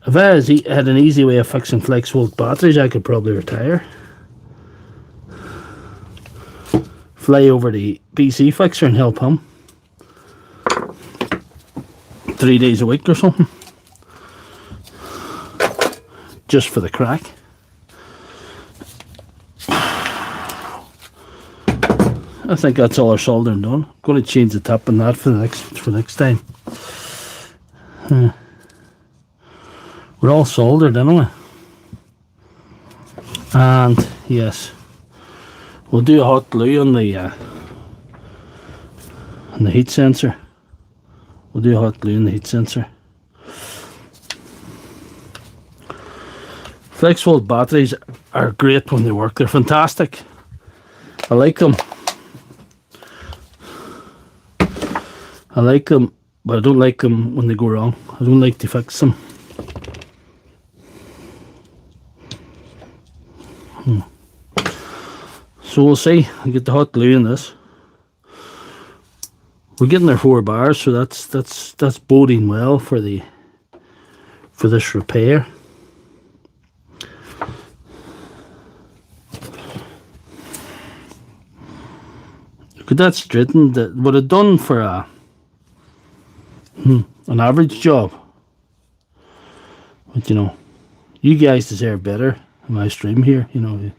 had an easy way of fixing FlexVolt batteries, I could probably retire. Fly over the PC fixer and help him. 3 days a week or something. Just for the crack. I think that's all our soldering done. I'm going to change the tap on that for next time. We're all soldered anyway. And yes, we'll do a hot glue on the heat sensor. We'll do a hot glue on the heat sensor. FlexVolt batteries are great when they work. They're fantastic. I like them. I like them, but I don't like them when they go wrong. I don't like to fix them. So we'll see. I get the hot glue in this. We're getting our 4 bars, so that's boding well for this repair. Look at that straightened. That would have done for an average job. But you know, you guys deserve better in my stream here. You know,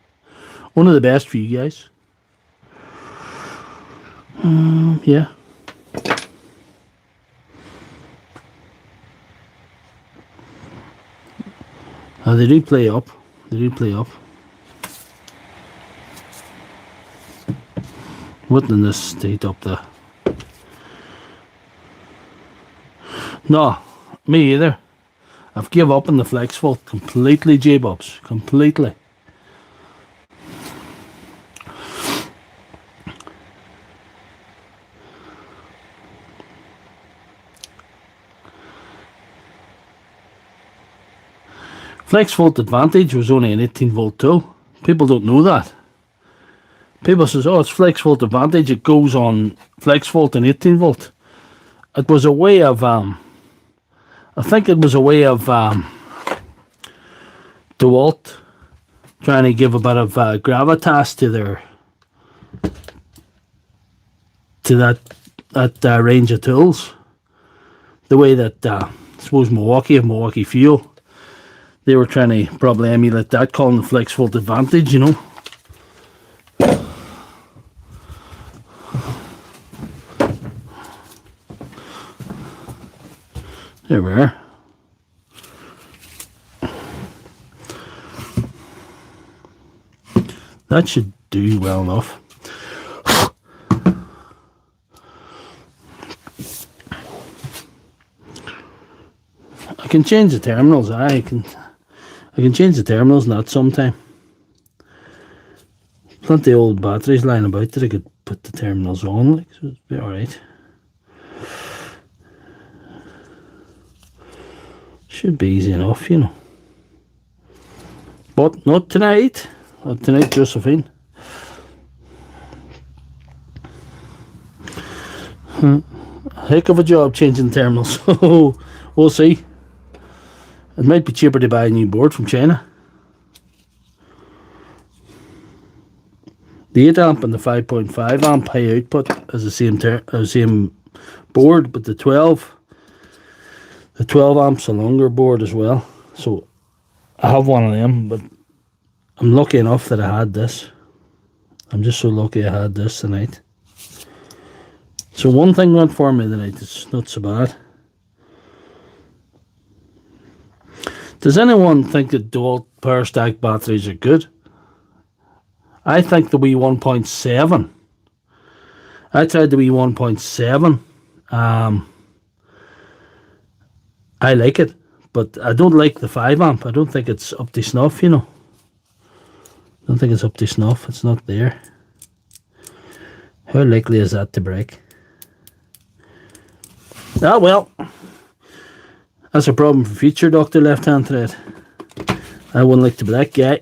one of the best for you guys. Yeah. They do play up. They do play up. Wouldn't this state up there? No, me either. I've give up on the flex vault completely, J-Bobs. Completely. Flex Volt Advantage was only an 18 volt tool. People don't know that. People says, oh, it's Flex Volt Advantage. It goes on Flex Volt and 18 volt. It was a way of, I think it was a way of Dewalt trying to give a bit of gravitas to that range of tools. The way that, I suppose Milwaukee Fuel, they were trying to probably emulate that, calling the Flex Volt Advantage, you know. There we are. That should do well enough. I can change the terminals. I can change the terminals in that sometime. Plenty of old batteries lying about that I could put the terminals on, like, so it'd be alright. Should be easy enough, you know. But not tonight. Not tonight, Josephine. Heck of a job changing terminals. We'll see. It might be cheaper to buy a new board from China. The 8 amp and the 5.5 amp high output is the same board, but the 12 amp's a longer board as well. So I have one of them, but I'm lucky enough that I had this. I'm just so lucky I had this tonight. So one thing went for me tonight. It's not so bad. Does anyone think that Dewalt power stack batteries are good? I think the wee 1.7. I tried the wee 1.7. I like it, but I don't like the 5 amp. I don't think it's up to snuff, you know. I don't think it's up to snuff. It's not there. How likely is that to break? Ah, well. That's a problem for future Doctor Lefthandthread. I wouldn't like to be that guy.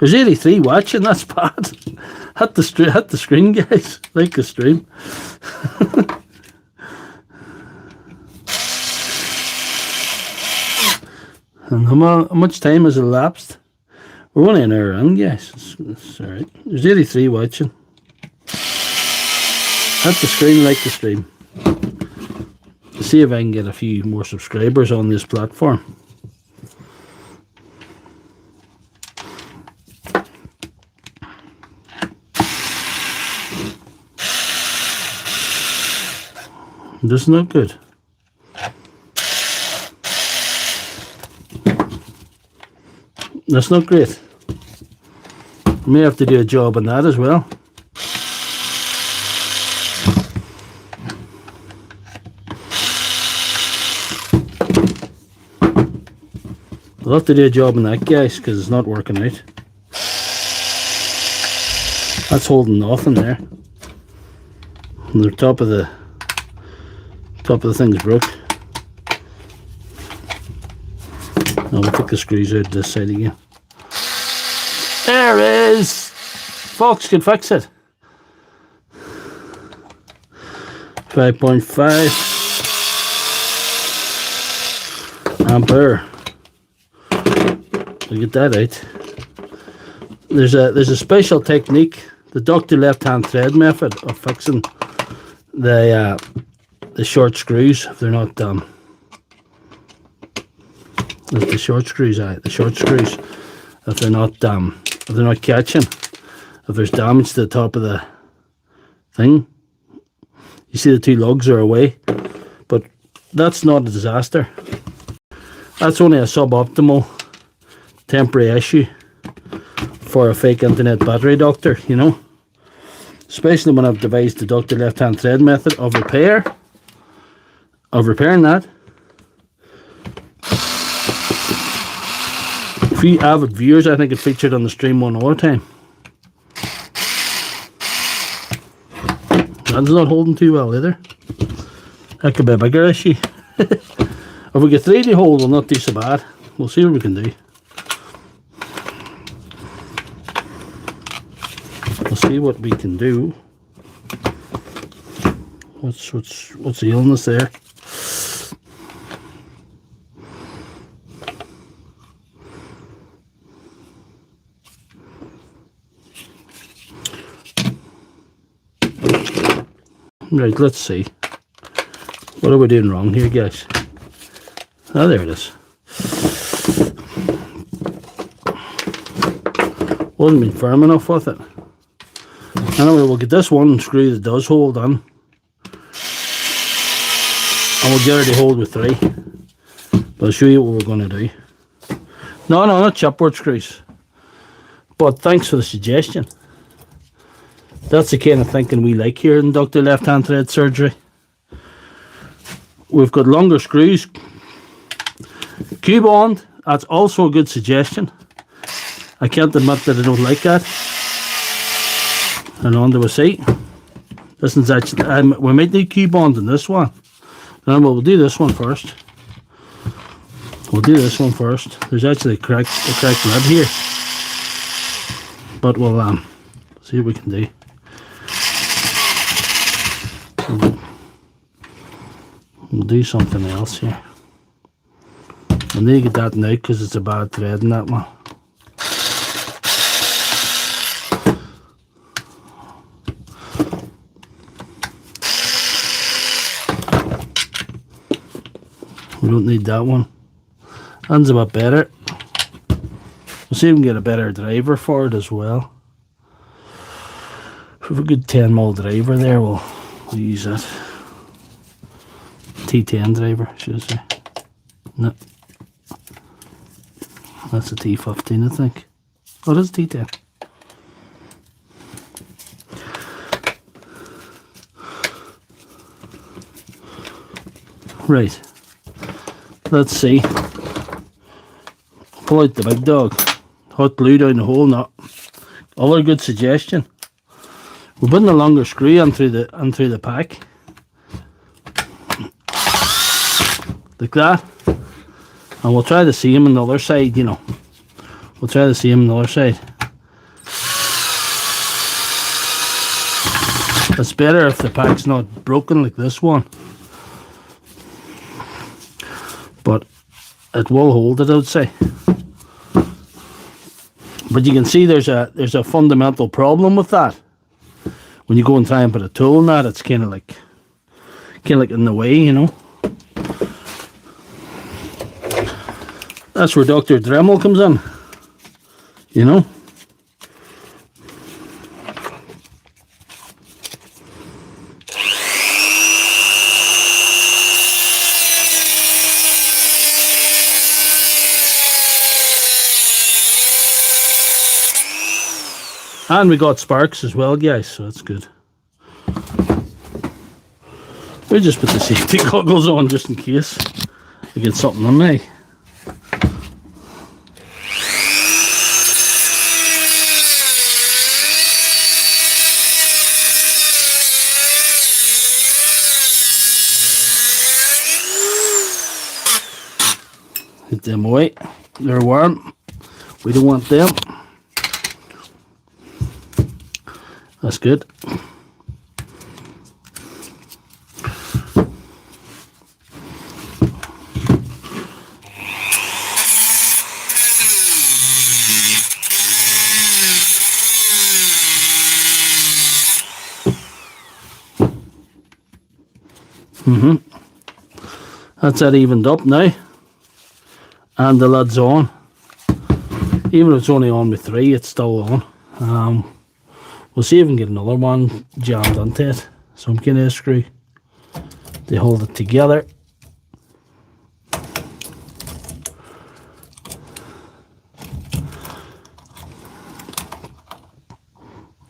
There's 83 watching, that's bad. Hit the screen, guys. Like the stream. And how much time has elapsed? We're only an hour in, guys. It's alright. There's 83 watching. Hit the screen, like the stream. See if I can get a few more subscribers on this platform. This is not good. That's not great. I may have to do a job on that as well. I'll have to do a job on that, guys, because it's not working out. That's holding nothing there. And the top of the thing's broke. Now we'll take the screws out this side again. There it is! Folks can fix it. 5.5 ampere. We'll get that out. There's a special technique, the Doctor Lefthandthread method of fixing the short screws if they're not the short screws if they're not catching. if there's damage to the top of the thing. You see the two lugs are away, but that's not a disaster. That's only a suboptimal temporary issue for a fake internet battery doctor, you know. Especially when I've devised the Doctor Lefthandthread method of repairing that. A few avid viewers, I think it featured on the stream one other time. That's not holding too well either. That could be a bigger issue. If we get 3D hold, we'll not do so bad. We'll see what we can do. We'll see what we can do. What's the illness there? Right, let's see. What are we doing wrong here, guys? Ah, there it is. Wasn't been firm enough with it. Anyway, we'll get this one screw that does hold on. And we'll get her to hold with 3. But I'll show you what we're going to do. No, not chipboard screws. But thanks for the suggestion. That's the kind of thinking we like here in Doctor Lefthandthread surgery. We've got longer screws. Q-bond, that's also a good suggestion. I can't admit that I don't like that. And onto a seat. This is actually, we might need Q-bond in this one. No, we'll do this one first. We'll do this one first. There's actually a cracked lid here. But we'll see what we can do. We'll do something else here. I need to get that now because it's a bad thread in that one. We don't need that one. That's a bit better. We'll see if we can get a better driver for it as well. If we have a good 10mm driver there, we'll use that. T10 driver, should I say. No. That's a T15, I think. Oh, it is T10. Right. Let's see. Pull out the big dog. Hot glue down the hole, not. Other good suggestion. We're putting a longer screw in through the pack. Like that. And we'll try the same on the other side, you know. We'll try the same on the other side. It's better if the pack's not broken like this one. But it will hold it, I would say. But you can see there's a fundamental problem with that. When you go and try and put a tool in that, it's kind of like in the way, you know. That's where Dr. Dremel comes in, you know. And we got sparks as well, guys, so that's good. We'll just put the safety goggles on just in case we get something on me. Get them away. They're warm. We don't want them. That's good. That's that evened up now. And the lid's on. Even if it's only on with 3, it's still on. We'll see if we can get another one jammed onto it. Some kind of screw to hold it together.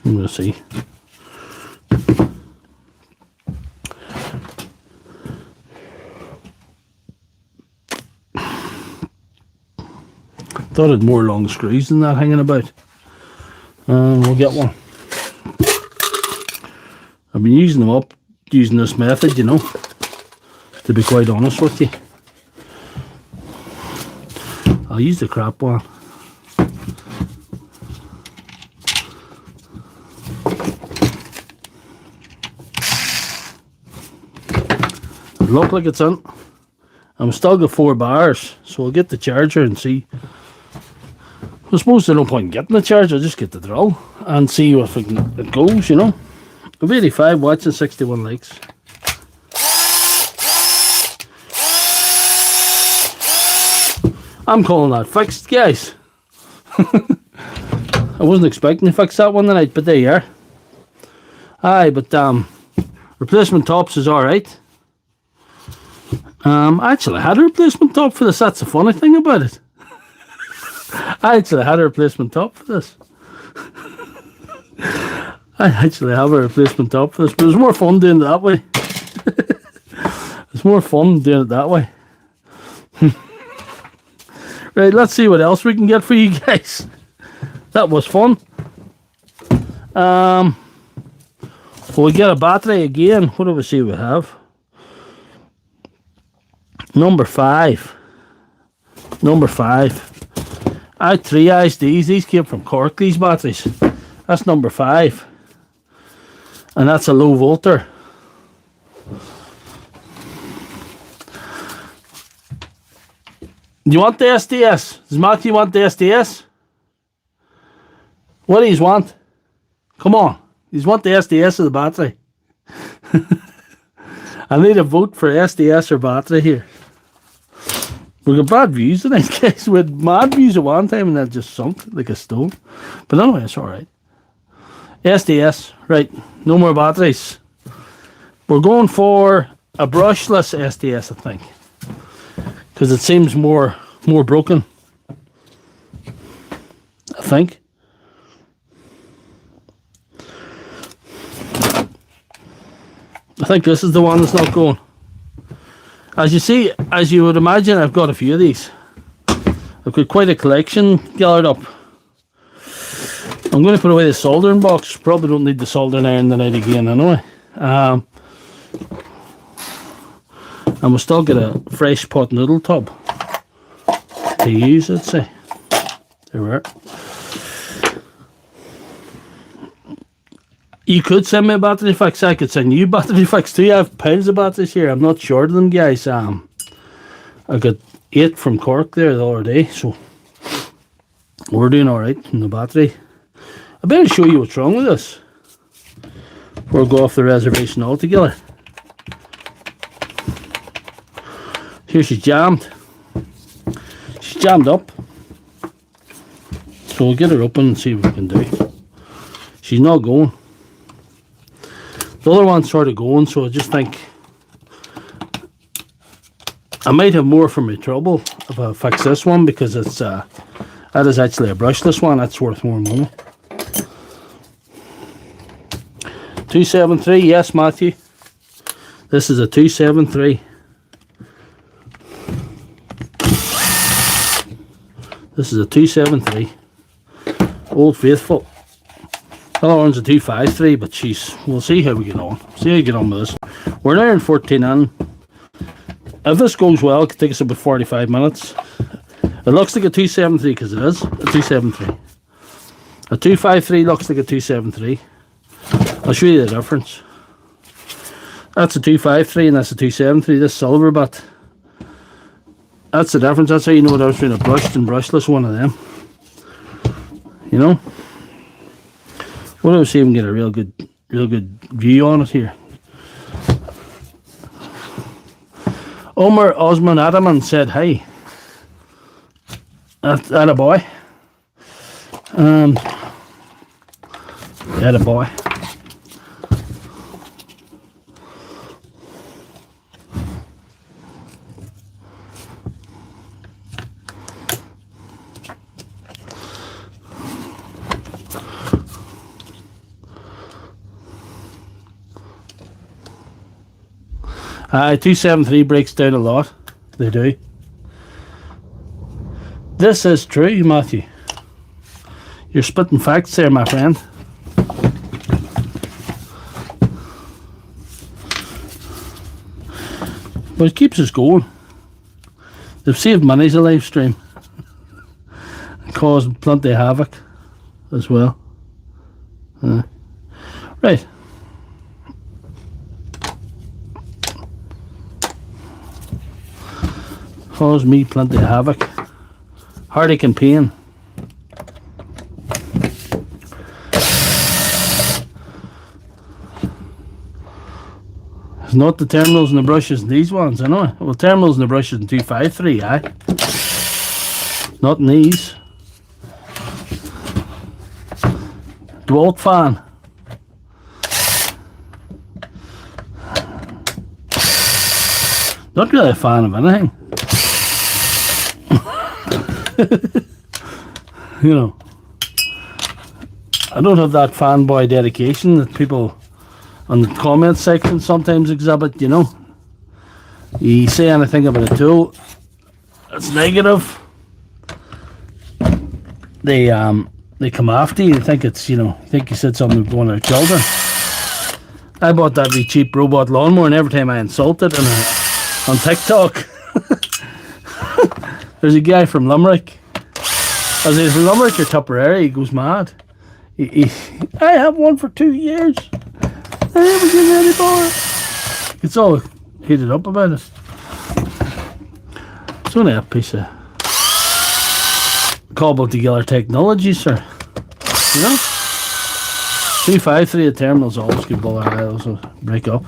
I'm going to see. Thought it had more long screws than that hanging about. We'll get one. I've been using them up, using this method, you know, to be quite honest with you. I'll use the crap one. It looks like it's in. I'm still got 4 bars, so I'll get the charger and see. I suppose there's no point in getting the charger, I'll just get the drill and see if it goes, you know. 85 watts and 61 likes. I'm calling that fixed, guys. I wasn't expecting to fix that one tonight, but there you are. Aye, but replacement tops is alright. I actually had a replacement top for this, that's the funny thing about it. I actually had a replacement top for this. I actually have a replacement top for this, but it was more fun doing it that way. It's more fun doing it that way. Right, let's see what else we can get for you guys. That was fun. We'll get a battery again. What do we see we have? Number 5. Number 5. I triaged these. These came from Cork, these batteries. That's number 5. And that's a low volter. Do you want the SDS? Does Matthew want the SDS? What do you want? Come on. You want the SDS or the battery? I need a vote for SDS or battery here. We got bad views tonight, guys. We had mad views at one time and that just sunk like a stone. But anyway, it's alright. SDS, right. No more batteries. We're going for a brushless SDS, I think. Because it seems more broken. I think. I think this is the one that's not going. As you see, as you would imagine, I've got a few of these. I've got quite a collection gathered up. I'm going to put away the soldering box. Probably don't need the soldering iron tonight again anyway. And we'll still get a fresh pot noodle tub to use, I'd say. There we are. You could send me a battery fix. I could send you battery fix too. I have piles of batteries here. I'm not short of them, guys. I got 8 from Cork there the other day, so we're doing alright in the battery. I better show you what's wrong with this before we go off the reservation altogether. Here she's jammed. She's jammed up. So we'll get her open and see what we can do. She's not going. The other one's sort of going, so I just think I might have more for my trouble if I fix this one, because it's that is actually a brushless one. That's worth more money. 273, yes, Matthew. This is a 273. This is a 273. Old Faithful. The other one's a 253, but we'll see how we get on. See how we get on with this. We're now in 14 in. If this goes well, it could take us about 45 minutes. It looks like a 273 because it is a 273. A 253 looks like a 273. I'll show you the difference. That's a 253 and that's a 273. This silver bit. That's the difference. That's how you know whether it's been a brushed and brushless one of them. You know? What else see if we can get a real good view on it here. Omer Osman Adaman said hi. That a boy. Yeah, Atta boy. Aye, 273 breaks down a lot. They do. This is true, Matthew. You're spitting facts there, my friend. But it keeps us going. They've saved money as a live stream. And caused plenty of havoc as well. Right. Caused me plenty of havoc. Heartache and pain. It's not the terminals and the brushes and these ones, I know. Well, terminals and the brushes in 253, aye. Not in these. Dewalt fan. Not really a fan of anything. You know, I don't have that fanboy dedication that people on the comment section sometimes exhibit, you know. You say anything about a tool that's negative, they come after you. They think it's, you know, think you said something about one of their children. I bought that wee cheap robot lawnmower, and every time I insult it on TikTok, there's a guy from Limerick. I was from Limerick or Tipperary. He goes mad. I have one for 2 years. I never get any more. It's all heated up about it. It's only a piece of cobbled together technology, sir. You know? 353 terminals always get bother aisles will break up.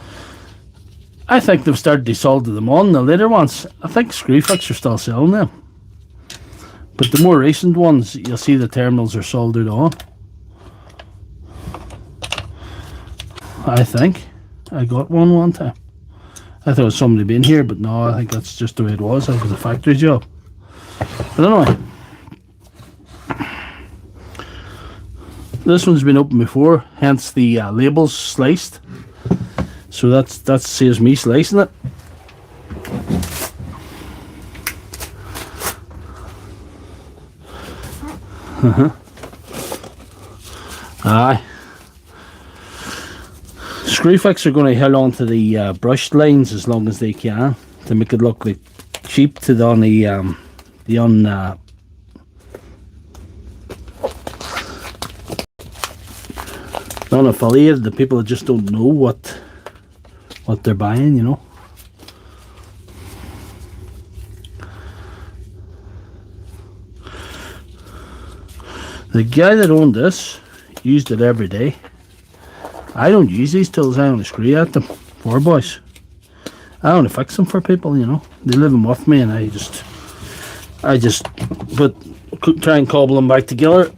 I think they've started desoldered them on the later ones. I think Screwfix are still selling them. But the more recent ones, you'll see the terminals are soldered on. I think. I got one time. I thought it was somebody being here, but no, I think that's just the way it was. It was a factory job. But anyway. This one's been opened before, hence the labels sliced. So that saves me slicing it. Aye. Screwfix are going to hold on to the brushed lines as long as they can to make it look like cheap to the unaffiliated, the people that just don't know what they're buying, you know. The guy that owned this used it every day. I don't use these tools, I only screw at them for boys. I only fix them for people, you know. They leave them with me and I just try and cobble them back together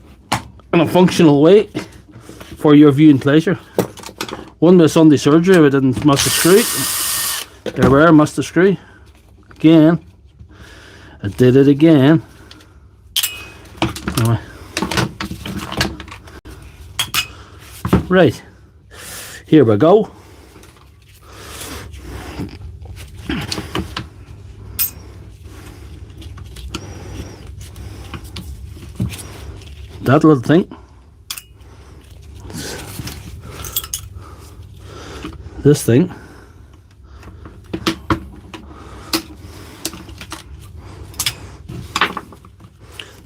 in a functional way for your viewing pleasure. One with Sunday Surgery, I didn't must a screw. There were, must a screw. Again. I did it again. Anyway. Right. Here we go. That little thing. This thing.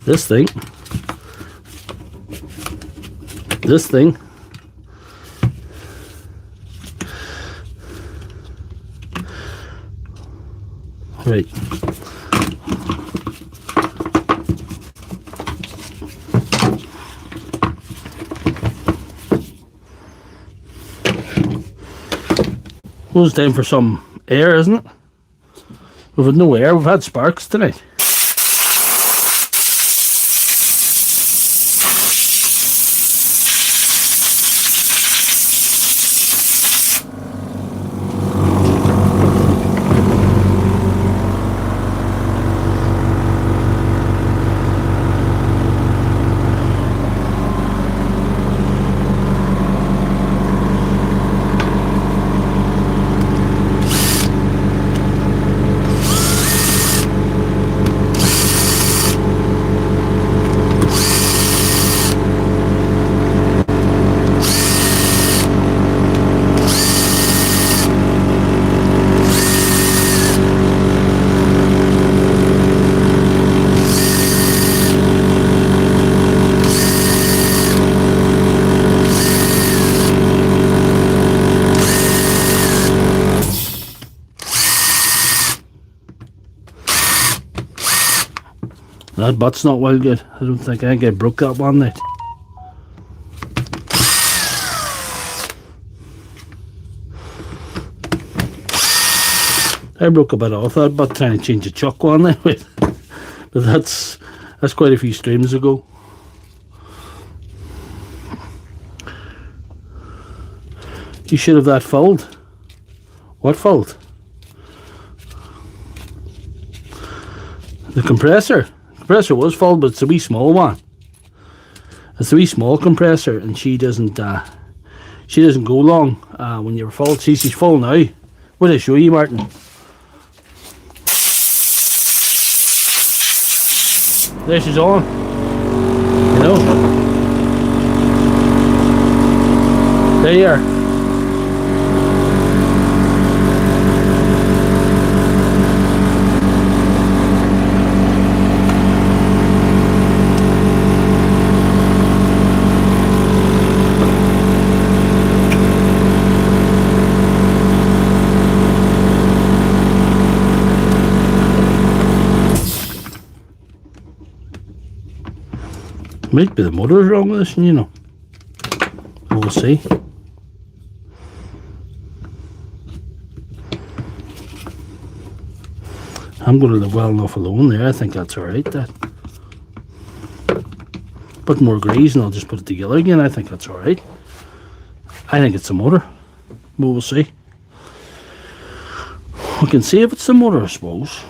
This thing. This thing. Right. Well, it's time for some air, isn't it? We've had no air, we've had sparks tonight. That butt's not well good. I don't think I broke that one night. I broke a bit off that butt trying to change a chuck one night. But that's quite a few streams ago. You should have that filled. What filled? The compressor. The compressor was filled, but it's a wee small one. It's a wee small compressor, and she doesn't go long when you're full. See, she's full now. What did I show you, Martin? There she's on. You know. There you are. Might be the motor's wrong with this, you know. We'll see. I'm going to live well enough alone there. I think that's alright, that. Put more grease and I'll just put it together again. I think that's alright. I think it's the motor. We'll see. We can see if it's the motor, I suppose.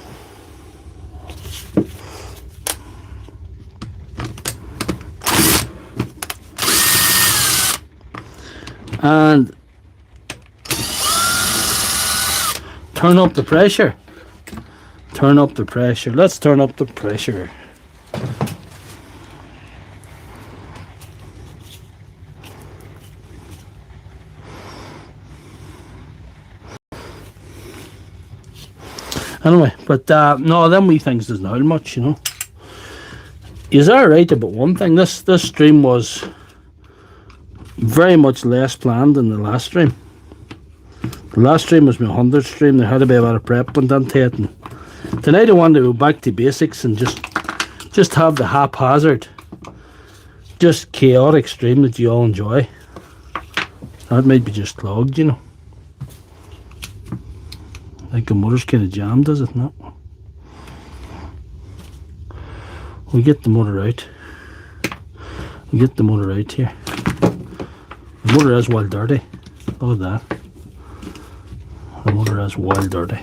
And turn up the pressure. Turn up the pressure. Let's turn up the pressure. Anyway, but no, them wee things doesn't help much, you know. Is that right about one thing? This stream was very much less planned than the last stream. The last stream was my 100th stream. There had to be a bit of prep went into it. And tonight I wanted to go back to basics and just have the haphazard, just chaotic stream that you all enjoy. That might be just clogged, you know. I think the motor's kind of jammed, does it not? We get the motor out. We get the motor out here. The motor is wild dirty. Look at that. The motor is wild dirty.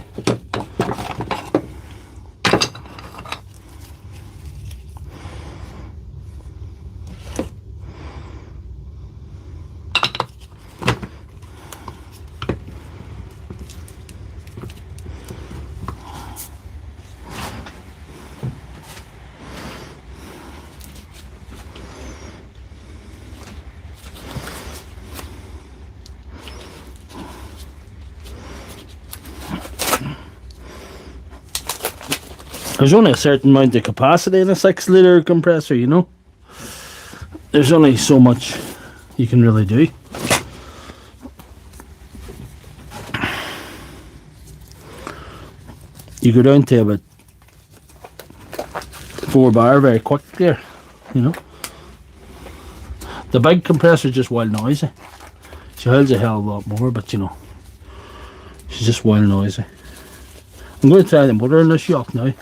There's only a certain amount of capacity in a 6-litre compressor, you know. There's only so much you can really do. You go down to about 4 bar very quick there, you know. The big compressor is just wild noisy. She holds a hell of a lot more, but you know, she's just wild noisy. I'm going to try the motor in this shock now.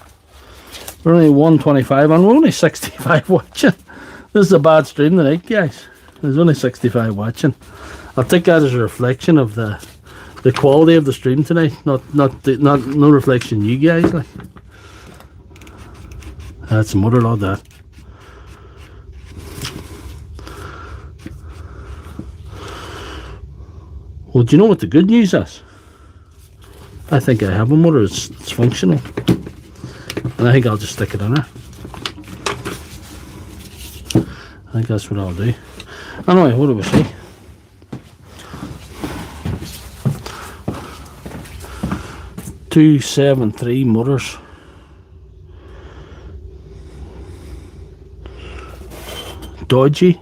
We're only 125 and we're only 65 watching. This is a bad stream tonight, guys. There's only 65 watching. I'll take that as a reflection of the quality of the stream tonight, not no reflection you guys like. That's a motor like that. Well, do you know what the good news is? I think I have a motor. It's functional. And I think I'll just stick it in there. I think that's what I'll do. Anyway, what do we see? Two 7.3 motors. Dodgy.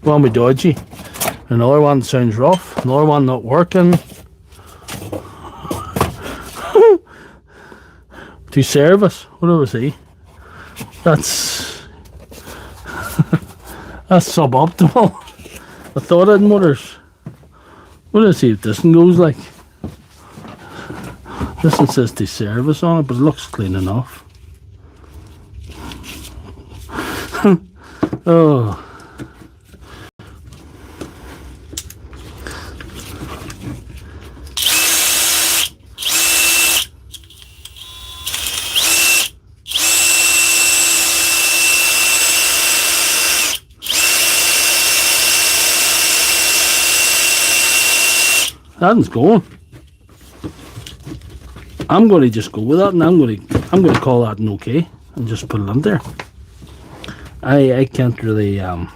One with dodgy. Another one sounds rough. Another one not working. To service. What do we see? That's that's suboptimal. I thought I had motors. We'll see if this one goes like. This one says to service on it, but it looks clean enough. Oh. That one's going. I'm going to just go with that, and I'm going to call that an okay, and just put it on there. I can't really I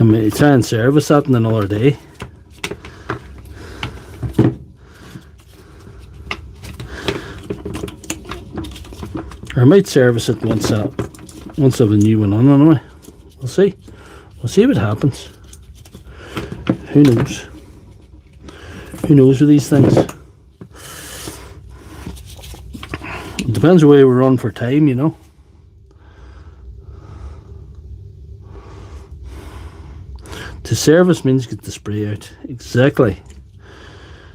may try and service that in another day. Or I might service it once I have a new one on anyway. We'll see. We'll see what happens. Who knows? Who knows with these things? It depends the way we run for time, you know. To service means get the spray out. Exactly.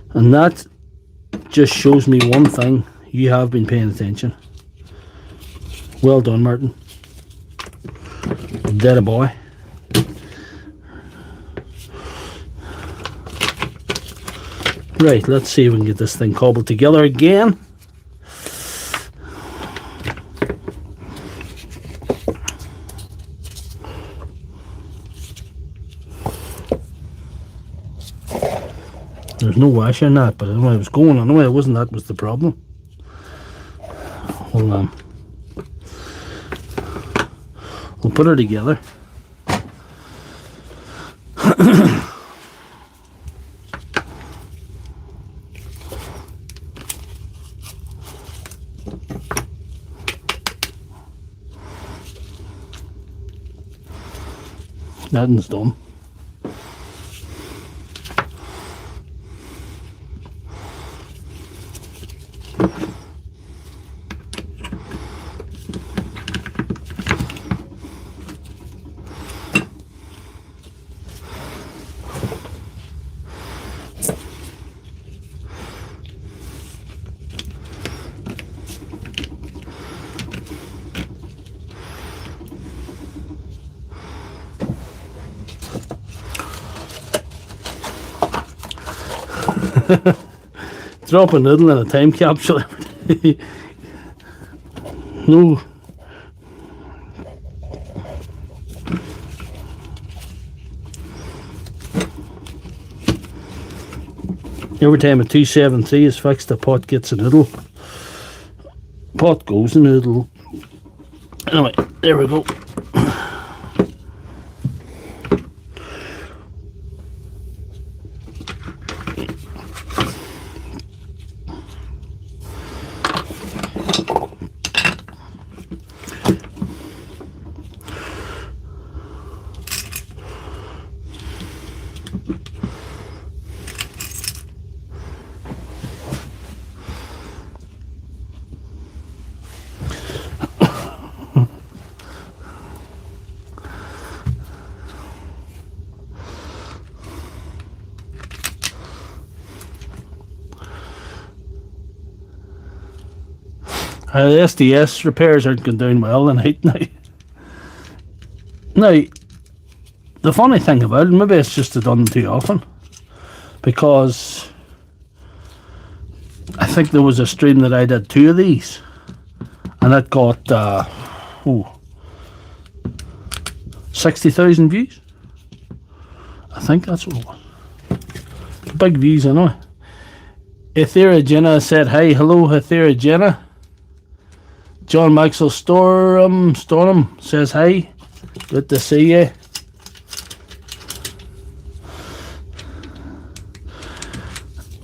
And that just shows me one thing. You have been paying attention. Well done, Martin. Dead a boy. Right, let's see if we can get this thing cobbled together again. There's no washer in that, but anyway, it was going anyway. It wasn't that was the problem. We'll put her together. Nothing's done. Drop a noodle in a time capsule. No. Every time a 273 is fixed, the pot gets a noodle. Pot goes in a noodle. Anyway, there we go. The SDS repairs aren't going down well tonight now. Now, the funny thing about it, maybe it's just done too often, because I think there was a stream that I did 2 of these, and it got 60,000 views. I think that's what it was. Big views anyway. Ethera Jenna said, "Hey, hello, Ethera Jenna." John Maxwell Storm says, "Hi, good to see you."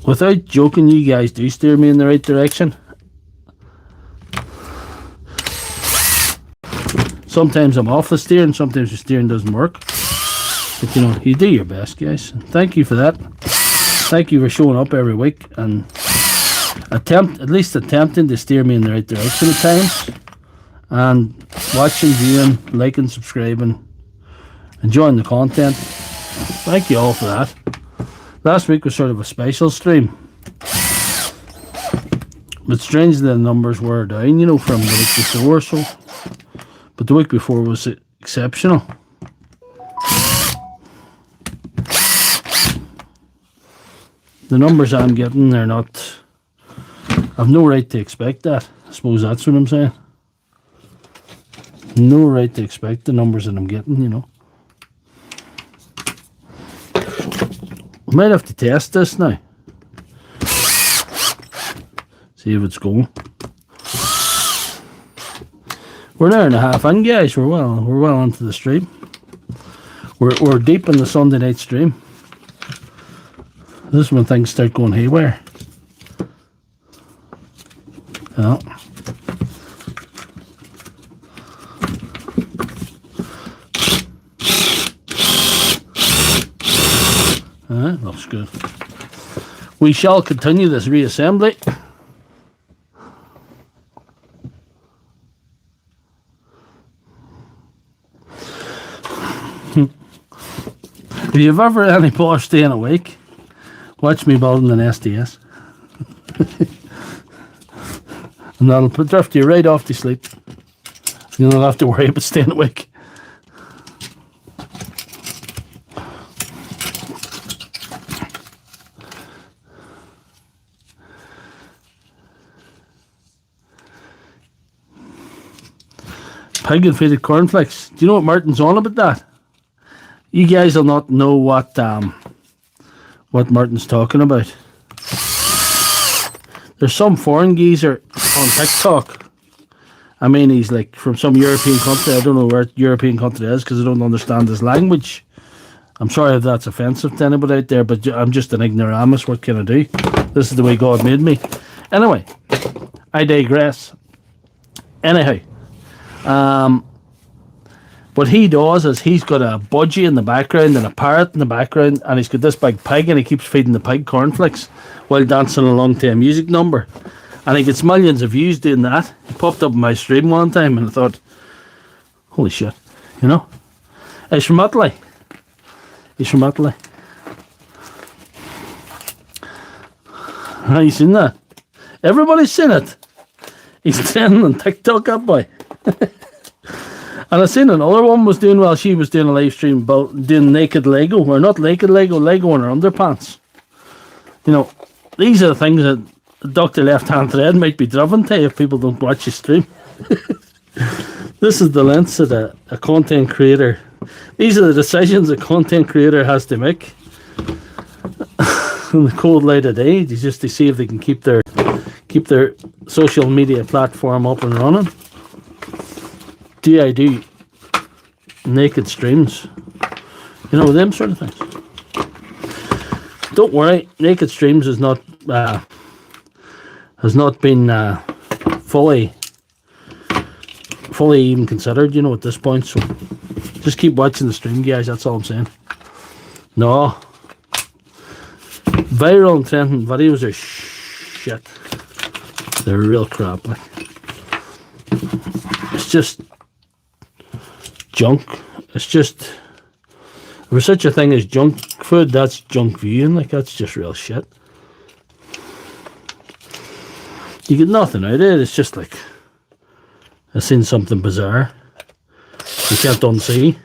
Without joking, you guys do steer me in the right direction. Sometimes I'm off the steering, sometimes the steering doesn't work. But you know, you do your best, guys. Thank you for that. Thank you for showing up every week. And at least attempting to steer me in the right direction at times. And watching, viewing, liking, subscribing, enjoying the content. Thank you all for that. Last week was sort of a special stream. But strangely the numbers were down, you know, from the week before, so. But the week before was exceptional. The numbers I'm getting, they're not... I've no right to expect that. I suppose that's what I'm saying. No right to expect the numbers that I'm getting, you know. I might have to test this now. See if it's going. We're an hour and a half in, guys. We're well into the stream. We're deep in the Sunday night stream. This is when things start going haywire. Yeah. Looks good. We shall continue this reassembly. If you've ever had any bother staying awake, watch me building an SDS. And that'll drift you right off to sleep. You don't have to worry about staying awake. Pig-inflated cornflakes. Do you know what Martin's on about that? You guys will not know what Martin's talking about. There's some foreign geezer on TikTok. I mean, he's like from some European country. I don't know where European country is because I don't understand his language. I'm sorry if that's offensive to anybody out there, but I'm just an ignoramus. What can I do? This is the way God made me. Anyway, I digress. Anyhow, what he does is he's got a budgie in the background and a parrot in the background, and he's got this big pig, and he keeps feeding the pig cornflakes while dancing along to a music number, and he gets millions of views doing that. He popped up in my stream one time, and I thought, holy shit, you know. He's from Italy. Have you seen that? Everybody's seen it. He's trending on TikTok, that boy. And I seen another one was doing, well, she was doing a live stream about doing naked Lego, or not naked Lego in her underpants. You know, these are the things that Doctor Lefthandthread might be driven to if people don't watch his stream. This is the lengths that a content creator, these are the decisions a content creator has to make in the cold light of day, just to see if they can keep their social media platform up and running. Do naked streams, you know, them sort of things. Don't worry, naked streams has not been fully even considered, you know, at this point. So just keep watching the stream, guys. That's all I'm saying. No, viral and trending videos are shit. They're real crap. Like, it's just junk. It's just, if there's such a thing as junk food, that's junk viewing. Like, that's just real shit. You get nothing out of it. It's just like, I've seen something bizarre you can't unsee.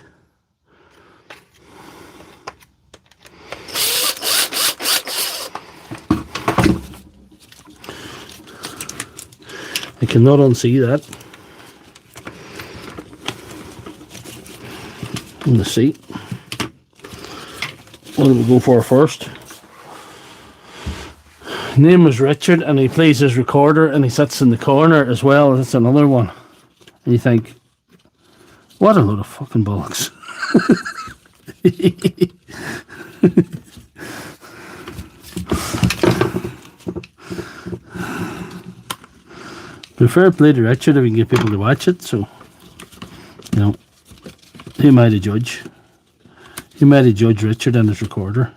I cannot unsee that. In the seat. What do we go for first? His name is Richard, and he plays his recorder, and he sits in the corner as well. That's another one. And you think, what a load of fucking bollocks. Prefer play to Richard if we can get people to watch it, so, you know, who am I to judge? Who am I to judge Richard and his recorder?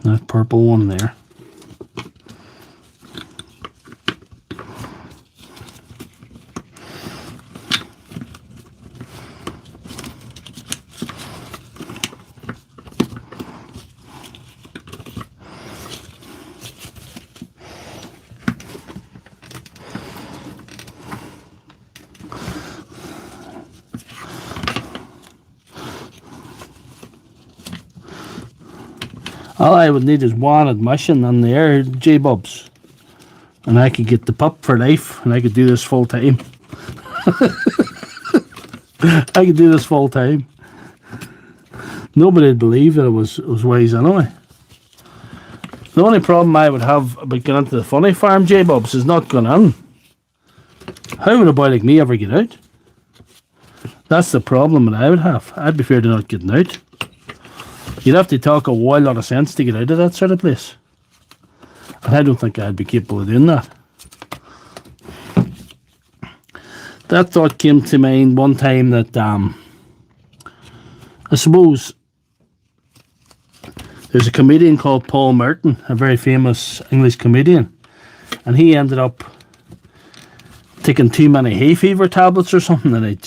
That purple one there. All I would need is one admission on the air J-Bubs. And I could get the pup for life, and I could do this full time. I could do this full time. Nobody would believe that it was wise anyway. The only problem I would have about getting into the funny farm J-Bubs is not going on. How would a boy like me ever get out? That's the problem that I would have. I'd be feared of not getting out. You'd have to talk a wild lot of sense to get out of that sort of place. And I don't think I'd be capable of doing that. That thought came to mind one time that, I suppose, there's a comedian called Paul Merton, a very famous English comedian. And he ended up taking too many hay fever tablets or something, and it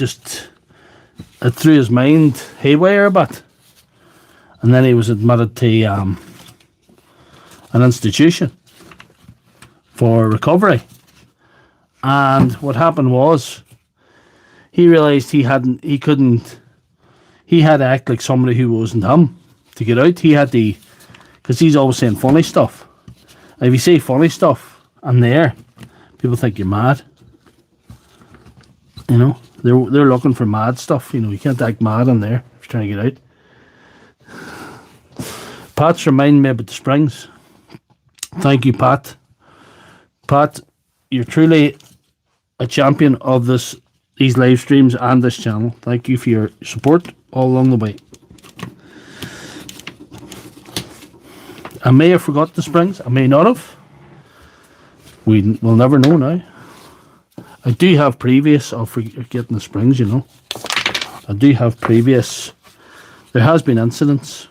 threw his mind haywire a bit. And then he was admitted to an institution for recovery. And what happened was, he realised he had to act like somebody who wasn't him to get out. He had to, because he's always saying funny stuff. And if you say funny stuff on there, people think you're mad. You know, they're looking for mad stuff. You know, you can't act mad on there if you're trying to get out. Pat's reminding me about the springs. Thank you, Pat. Pat, you're truly a champion of these live streams and this channel. Thank you for your support all along the way. I may have forgot the springs. I may not have. We'll never know now. I do have previous of forgetting the springs, you know. I do have previous. There has been incidents.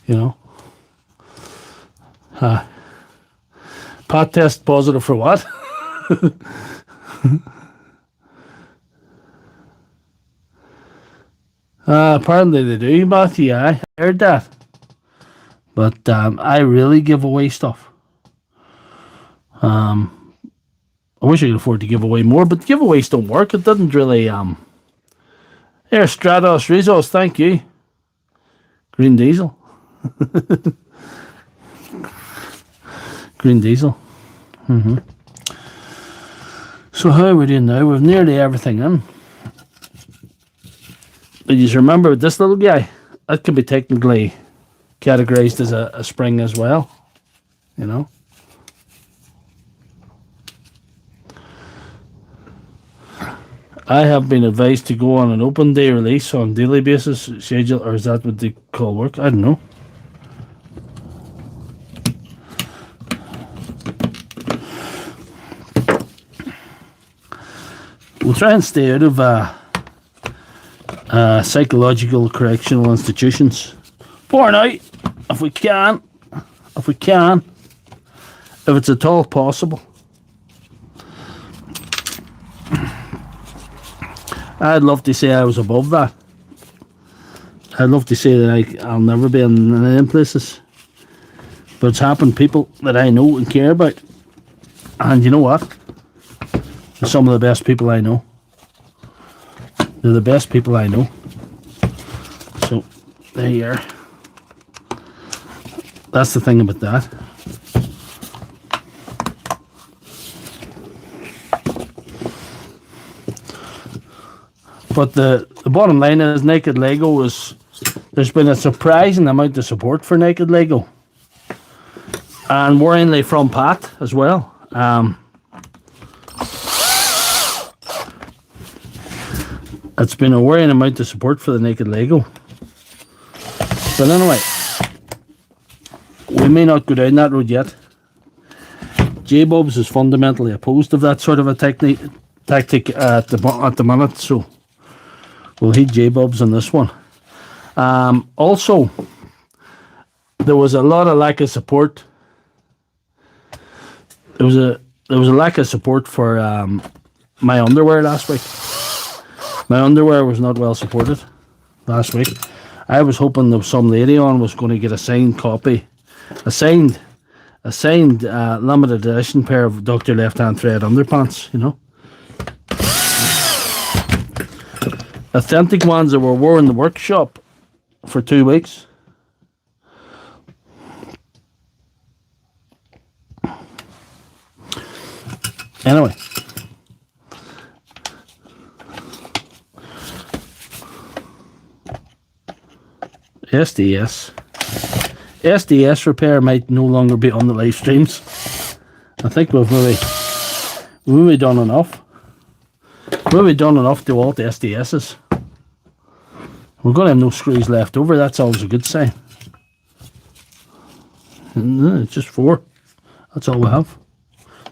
You know. Pat test positive for what? Apparently they do, but yeah, I heard that. But I really give away stuff. I wish I could afford to give away more, but giveaways don't work. It didn't really. Here, Stratos Rizos, thank you. Green Diesel. Green Diesel. So how are we doing now? We've nearly everything in. But you remember this little guy, that can be technically categorized as a spring as well. You know. I have been advised to go on an open day release on a daily basis schedule, or is that what they call work? I don't know. We'll try and stay out of psychological correctional institutions for now, if we can. If it's at all possible. I'd love to say I was above that. I'd love to say that I'll never be in any of them places. But it's happened to people that I know and care about. And you know what? They're some of the best people I know. They're the best people I know. So, there you are. That's the thing about that. But the bottom line is Naked Lego there's been a surprising amount of support for Naked Lego. And worryingly from Pat as well. It's been a worrying amount of support for the Naked Lego. But anyway, we may not go down that road yet. J-Bubs is fundamentally opposed to that sort of a tactic at the minute, so we'll heed J-Bubs on this one. Also, there was a lot of lack of support. There was a lack of support for my underwear last week. My underwear was not well supported last week. I was hoping that some lady on was going to get a signed copy, a signed limited edition pair of Doctor Lefthandthread underpants, you know. Authentic ones that were worn in the workshop for 2 weeks. Anyway. SDS repair might no longer be on the live streams. I think we've maybe done enough. We've done enough to all the SDSs. We're going to have no screws left over. That's always a good sign. No, it's just 4. That's all we have.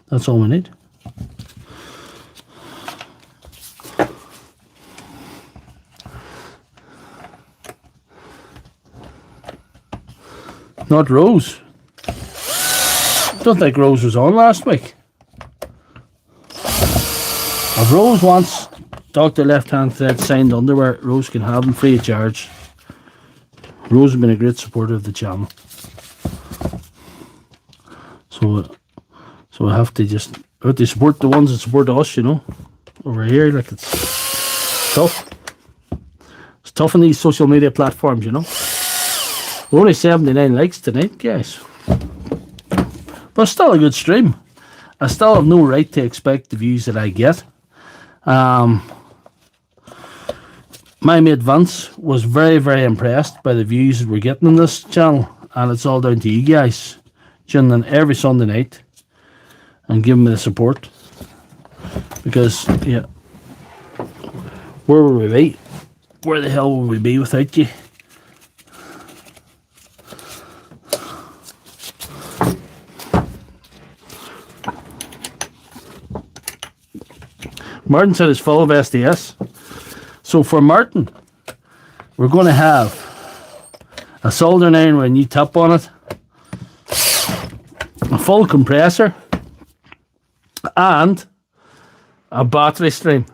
That's all we need. Not Rose. Don't think Rose was on last week. If Rose wants Doctor Lefthandthread signed underwear, Rose can have them free of charge. Rose has been a great supporter of the channel. So we have to support the ones that support us, you know. Over here, like it's tough. It's tough on these social media platforms, you know. We're only 79 likes tonight, guys. But it's still a good stream. I still have no right to expect the views that I get. My mate Vince was very, very impressed by the views that we're getting on this channel. And it's all down to you guys tuning in every Sunday night and giving me the support. Because, yeah, where would we be? Where the hell would we be without you? Martin said it's full of SDS. So for Martin, we're going to have a soldering iron with a new top on it, a full compressor, and a battery stream.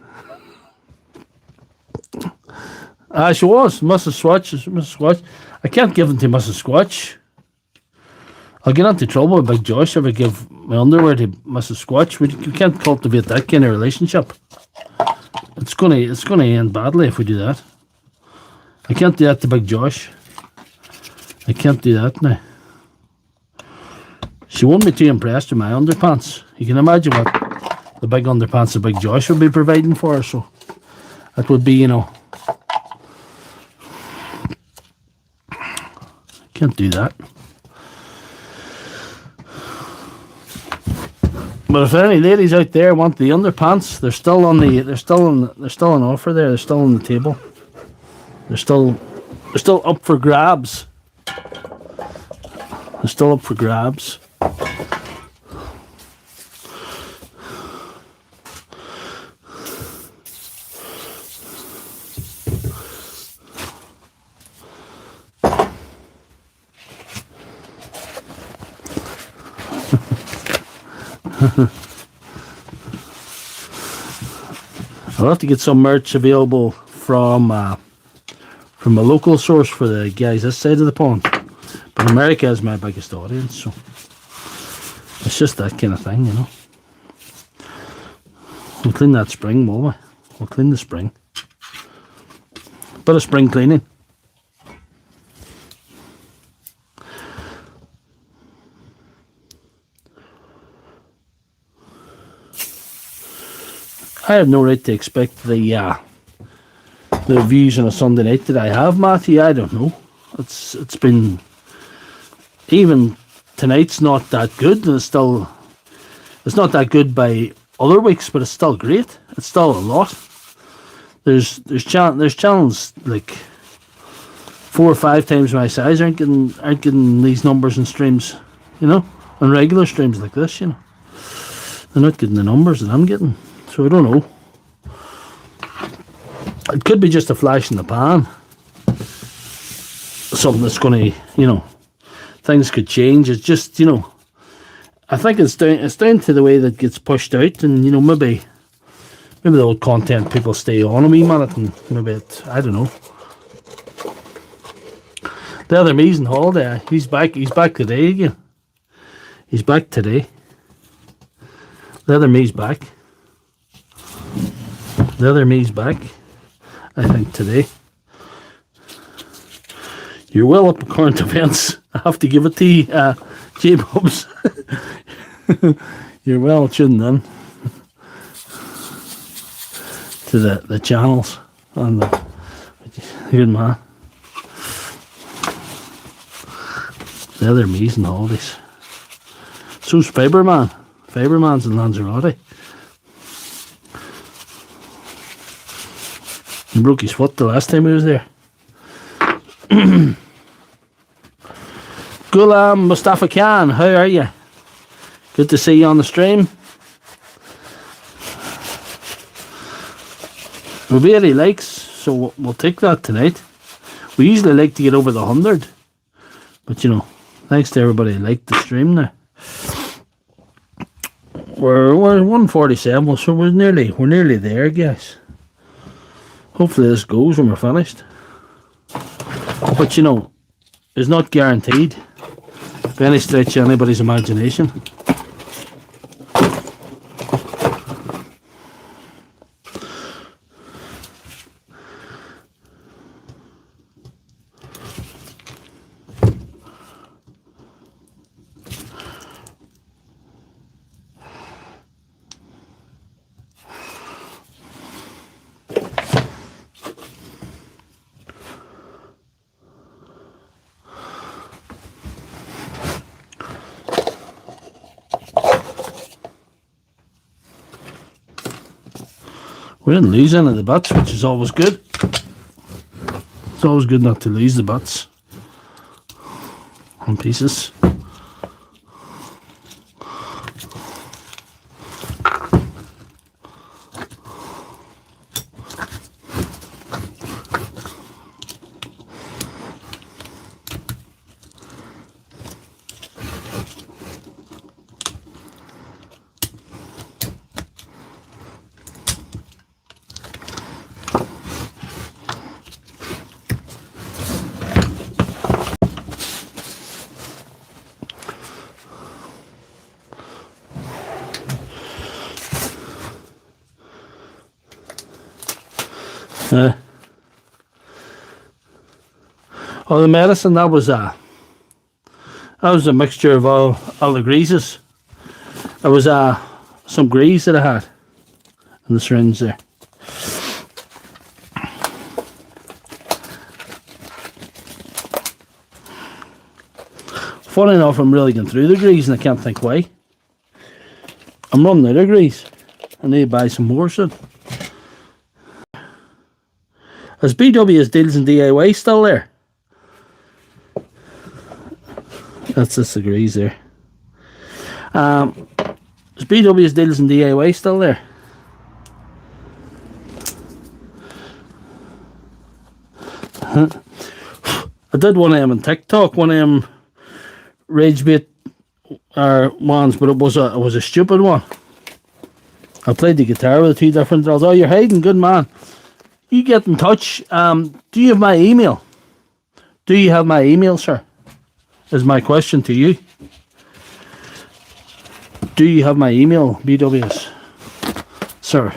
She was Mrs. Swatch. I can't give them to Mrs. Squatch. I'll get into trouble with Big Josh if I give my underwear to Mrs. Squatch. We can't cultivate that kind of relationship. It's gonna end badly if we do that. I can't do that to Big Josh. I can't do that now. She won't be too impressed with my underpants. You can imagine what the big underpants that Big Josh would be providing for her. So that would be, you know, can't do that. But if any ladies out there want the underpants, they're still on offer there. They're still on the table. They're still up for grabs. They're still up for grabs. I'll have to get some merch available from a local source for the guys this side of the pond. But America is my biggest audience, so it's just that kind of thing, you know. We'll clean that spring, will we? We'll clean the spring. Bit of spring cleaning. I have no right to expect the views on a Sunday night that I have, Matthew. I don't know. It's been, even tonight's not that good, and it's not that good by other weeks, but it's still great. It's still a lot. There's channels like 4 or 5 times my size aren't getting these numbers and streams, you know, on regular streams like this, you know. They're not getting the numbers that I'm getting. So I don't know. It could be just a flash in the pan. Something that's going to, you know, things could change. It's just, I think it's down to the way that gets pushed out, and maybe the old content people stay on a wee minute, and maybe I don't know. The other me's on holiday. He's back today again. He's back today. The other me's back. The other me's back, I think, today. You're well up in current events. I have to give it to you, J-Bubs. You're well tuned in to the channels on the good man. The other me's and holidays. So's Fiberman. Fiberman's in Lanzarote. He broke his foot the last time he was there. Ghulam Mustafa Khan, how are you? Good to see you on the stream. We really likes, so we'll take that tonight. We usually like to get over the 100, but thanks to everybody who liked the stream now. We're 147, so we're nearly there, guys. Hopefully this goes when we're finished. But it's not guaranteed by any stretch of anybody's imagination. We didn't lose any of the butts, which is always good. It's always good not to lose the butts on pieces. The medicine, that was a mixture of all the greases. It was some grease that I had in the syringe there. Funny enough, I'm really going through the grease and I can't think why. I'm running out of grease. I need to buy some more soon. Is BW's Deals and DIY still there? That's just the grease there. Is BW's Deals and DIY still there? I did one of them on TikTok, one of them rage bait ones, but it was a stupid one. I played the guitar with the two different drills. Oh, you're hiding, good man. You get in touch. Do you have my email? Do you have my email, sir? Is my question to you. Do you have my email, BWS? Sir.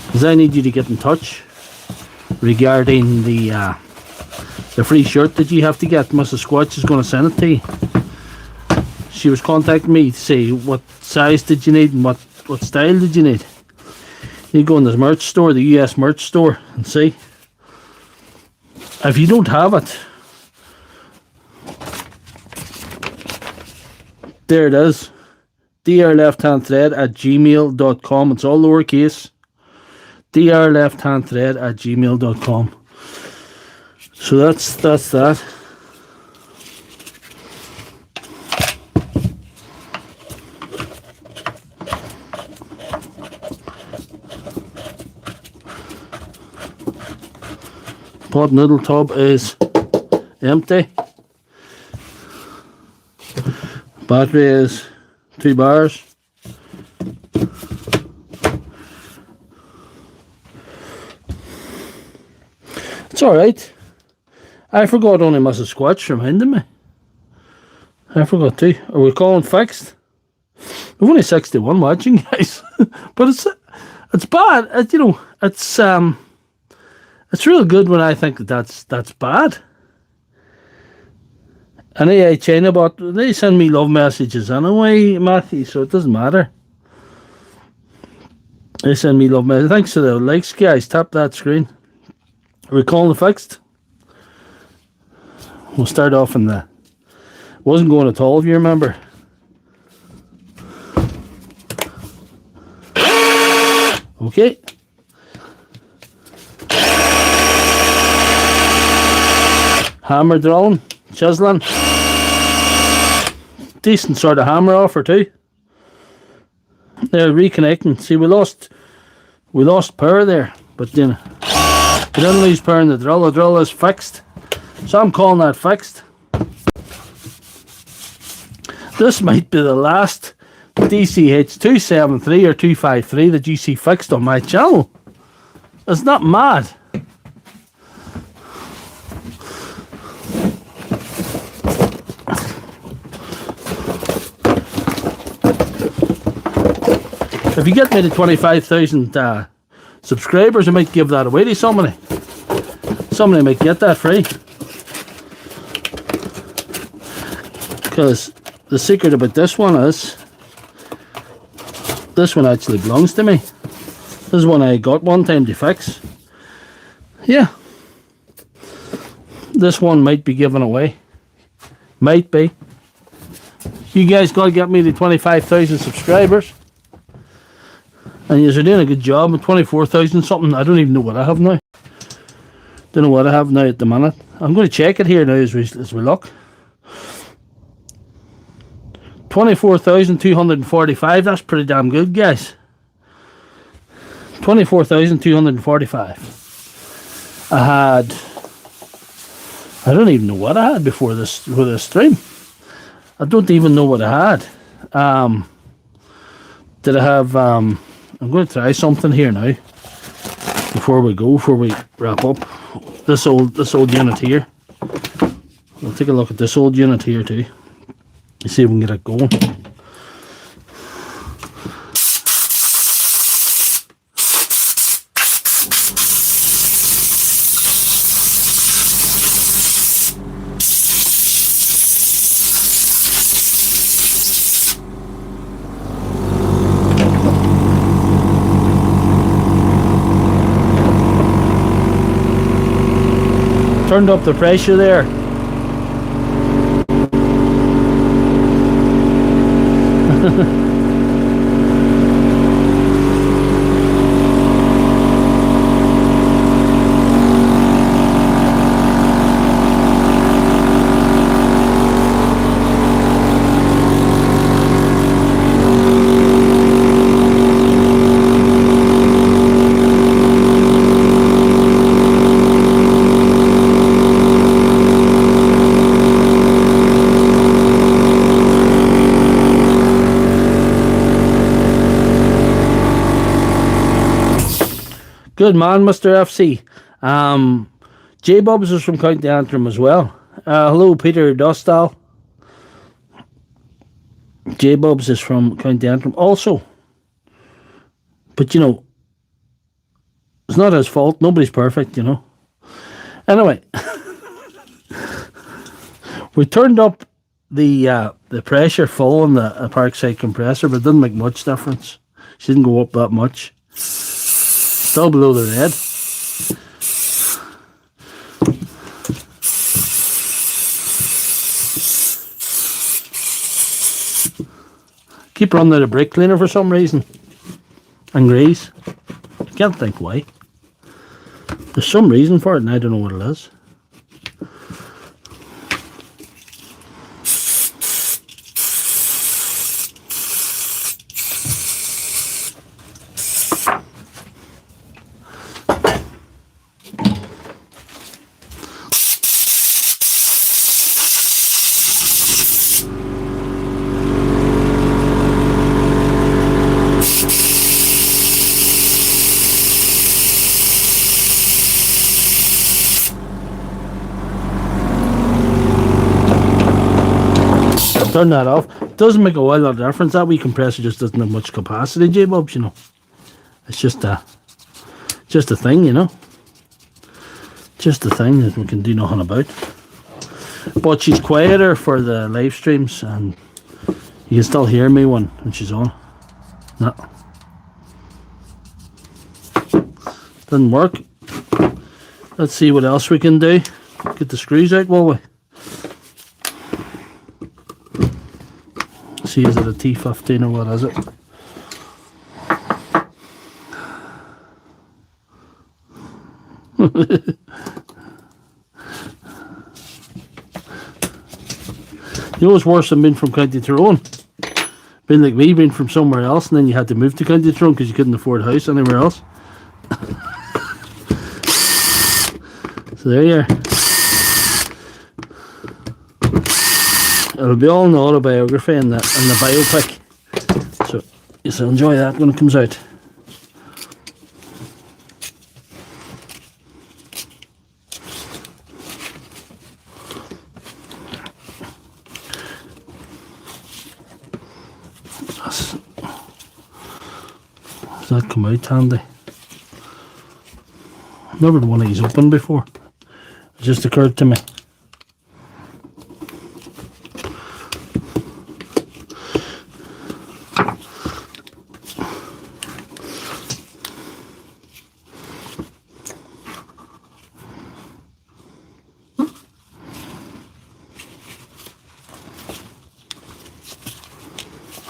Because I need you to get in touch regarding the free shirt that you have to get. Mrs. Squatch is going to send it to you. She was contacting me to say what size did you need and what style did you need. You go in the merch store, the US merch store, and see. If you don't have it, there it is. drlefthandthread@gmail.com. It's all lowercase. drlefthandthread@gmail.com. So that's that. Hot noodle tub is empty. Battery is 2 bars. It's alright. I forgot only Mrs. Squatch reminded me. I forgot to. Are we calling fixed? We've only 61 watching, guys. But it's bad. It's real good when I think that's bad. And China bot, they send me love messages anyway, Matthew, so it doesn't matter. They send me love messages. Thanks to the likes, guys. Tap that screen. Are we calling it fixed? We'll start off in the... Wasn't going at all, if you remember. Okay. Hammer drilling, chiseling. Decent sort of hammer offer too. They're reconnecting. See, we lost power there, but then we didn't lose power in the drill. The drill is fixed, so I'm calling that fixed. This might be the last DCH 273 or 253 that you see fixed on my channel. It's not mad. If you get me to 25,000 subscribers, I might give that away to somebody. Somebody might get that free. Because the secret about this one is, this one actually belongs to me. This is one I got one time to fix. Yeah. This one might be given away. Might be. You guys got to get me to 25,000 subscribers. And you're doing a good job at 24,000 something. I don't even know what I have now. Don't know what I have now at the minute. I'm going to check it here now as we look. 24,245. That's pretty damn good, guys. 24,245. I don't even know what I had before this stream. I don't even know what I had. Did I have I'm going to try something here now before we wrap up this old unit here. We'll take a look at this old unit here too. Let's see if we can get it going. Turned up the pressure there. Good man, Mr. FC. J-Bubs is from County Antrim as well. Hello, Peter Dostal. J-Bubs is from County Antrim also. But, you know, it's not his fault. Nobody's perfect, you know. Anyway. We turned up the pressure full on the Parkside compressor, but it didn't make much difference. She didn't go up that much. Still below the red. Keep running out of brake cleaner for some reason. And grease. I can't think why. There's some reason for it and I don't know what it is. Turn that off. Doesn't make a wild lot of difference. That wee compressor just doesn't have much capacity, J-Bubs, you know. It's just a thing, you know. Just a thing that we can do nothing about. But she's quieter for the live streams, and you can still hear me when she's on. No. Doesn't work. Let's see what else we can do. Get the screws out, will we? See, is it a T15 or what is it? You know what's worse than being from County Tyrone? Being like me, being from somewhere else, and then you had to move to County Tyrone because you couldn't afford a house anywhere else. So there you are. It'll be all in the autobiography and the biopic. So you'll enjoy that when it comes out. Does that come out handy? Never the one he's opened before. It just occurred to me.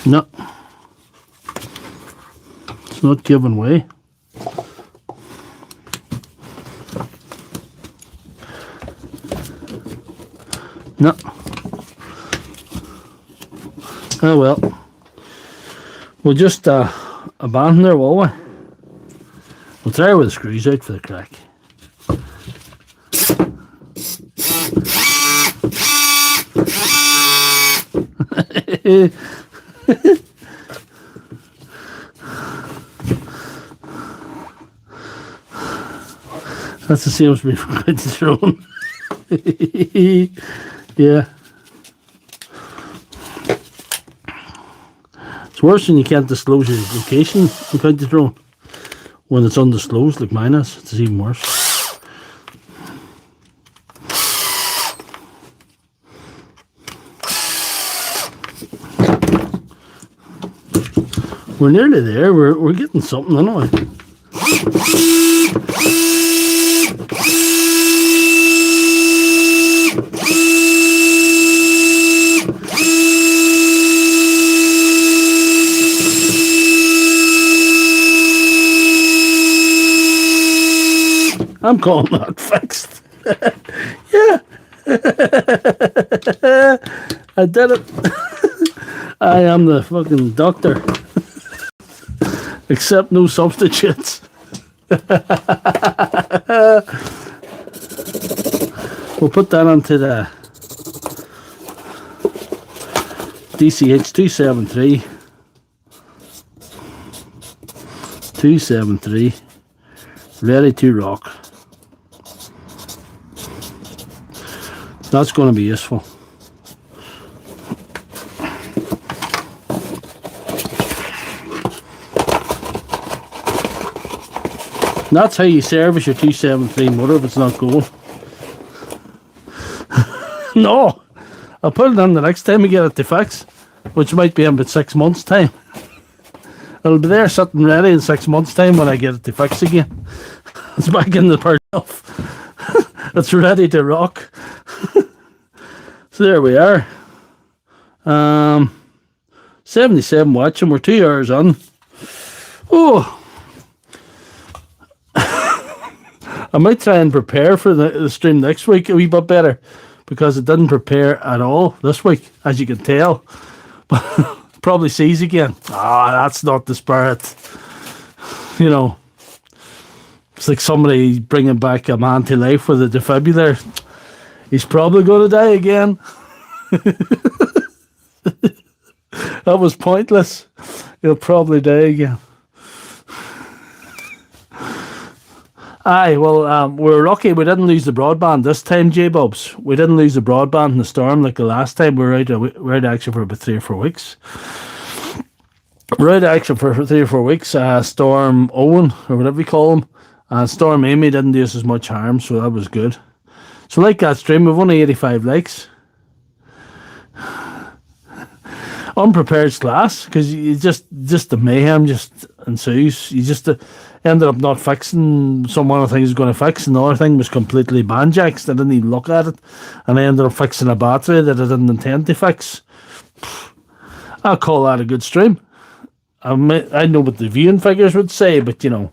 No, it's not giving way. No. Oh well. We'll just abandon there, will we? We'll try with the screws out for the crack. That's the same as me from County Tyrone. Yeah. It's worse when you can't disclose your location in County Tyrone. When it's undisclosed, like mine is, it's even worse. We're nearly there. We're getting something anyway. I'm calling that fixed. Yeah. I did it. I am the fucking doctor. Except no substitutes. We'll put that onto the DCH 273 ready to rock. That's going to be useful. That's how you service your 273 motor if it's not going. No, I'll put it on the next time we get it to fix, which might be in about 6 months' time. It'll be there sitting ready in 6 months' time when I get it to fix again. It's back in the part off. It's ready to rock. So there we are. 77 watts and we're 2 hours on. Oh, I might try and prepare for the stream next week a wee bit better, because it didn't prepare at all this week, as you can tell. But probably sees again. That's not the spirit. You know, it's like somebody bringing back a man to life with a defibrillator. He's probably going to die again. That was pointless. He'll probably die again. Aye, well, we were lucky we didn't lose the broadband this time, J-Bubs. We didn't lose the broadband in the storm like the last time. We were out actually for about 3 or 4 weeks. We were out actually for 3 or 4 weeks. Storm Owen, or whatever you call him. Storm Amy didn't do us as much harm, so that was good. So like that stream, we've only 85 likes. Unprepared class, because you just the mayhem just ensues. You just ended up not fixing one of the things I was going to fix. Another thing was completely banjaxed. I didn't even look at it, and I ended up fixing a battery that I didn't intend to fix. I'll call that a good stream. I know what the viewing figures would say, but I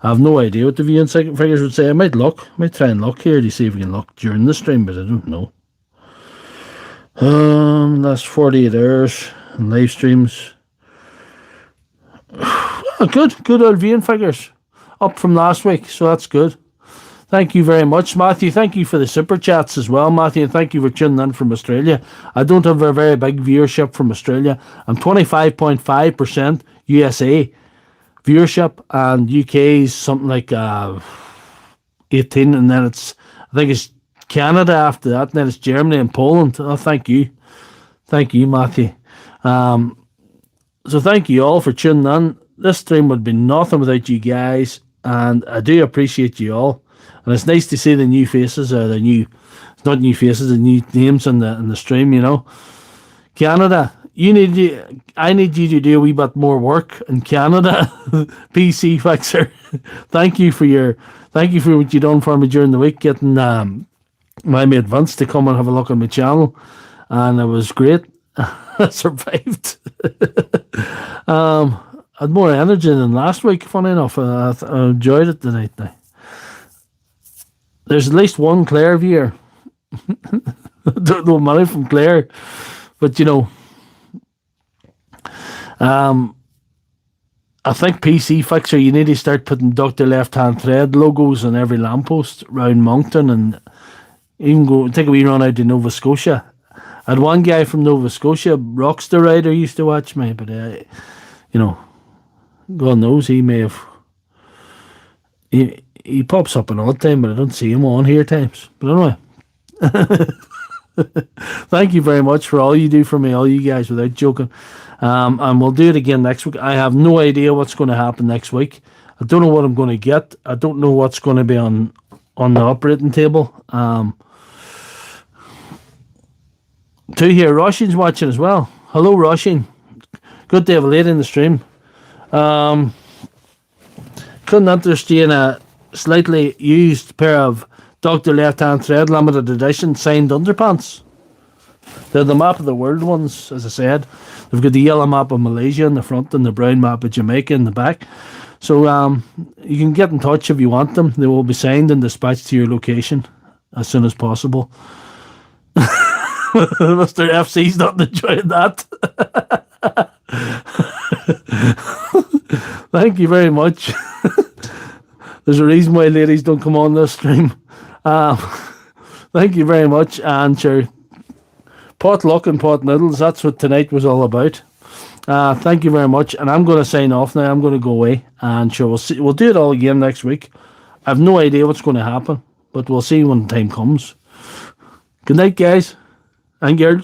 have no idea what the viewing figures would say. I might try and look here to see if we can look during the stream, but I don't know. Last 48 hours and live streams. Good old viewing figures. Up from last week, so that's good. Thank you very much, Matthew. Thank you for the super chats as well, Matthew, and thank you for tuning in from Australia. I don't have a very big viewership from Australia. I'm 25.5% USA viewership, and UK is something like 18, and then I think it's Canada after that, and then it's Germany and Poland. Oh, thank you, Matthew. So thank you all for tuning in. This stream would be nothing without you guys, and I do appreciate you all. And it's nice to see the new faces, the new names in the stream. Canada, I need you to do a wee bit more work in Canada. PC Fixer, thank you for what you done for me during the week, getting my mate Vince to come and have a look on my channel, and it was great. I survived. I had more energy than last week, funny enough. I enjoyed it tonight. There's at least one Claire viewer. I don't know money from Claire, but I think PC Fixer, you need to start putting Doctor Lefthandthread logos on every lamppost around Moncton, and even take a wee run out to Nova Scotia. I had one guy from Nova Scotia, Rockstar Rider, used to watch me, but God knows, he may have. He pops up an odd time, but I don't see him on here times. But anyway, thank you very much for all you do for me, all you guys, without joking. And we'll do it again next week. I have no idea what's going to happen next week. I don't know what I'm going to get. I don't know what's going to be on the operating table. To here, Roshin's watching as well. Hello, Roshin. Good to have a lady in the stream. Couldn't interest you in a slightly used pair of Doctor Lefthandthread limited edition signed underpants. They're the map of the world ones, as I said. They've got the yellow map of Malaysia in the front and the brown map of Jamaica in the back. So you can get in touch if you want them. They will be signed and dispatched to your location as soon as possible. Mr. FC's not enjoying that. Thank you very much. There's a reason why ladies don't come on this stream. Thank you very much. And sure, pot luck and pot noodles, that's what tonight was all about. Thank you very much. And I'm going to sign off now. I'm going to go away. And sure, we'll do it all again next week. I have no idea what's going to happen, but we'll see when the time comes. Good night, guys and girls.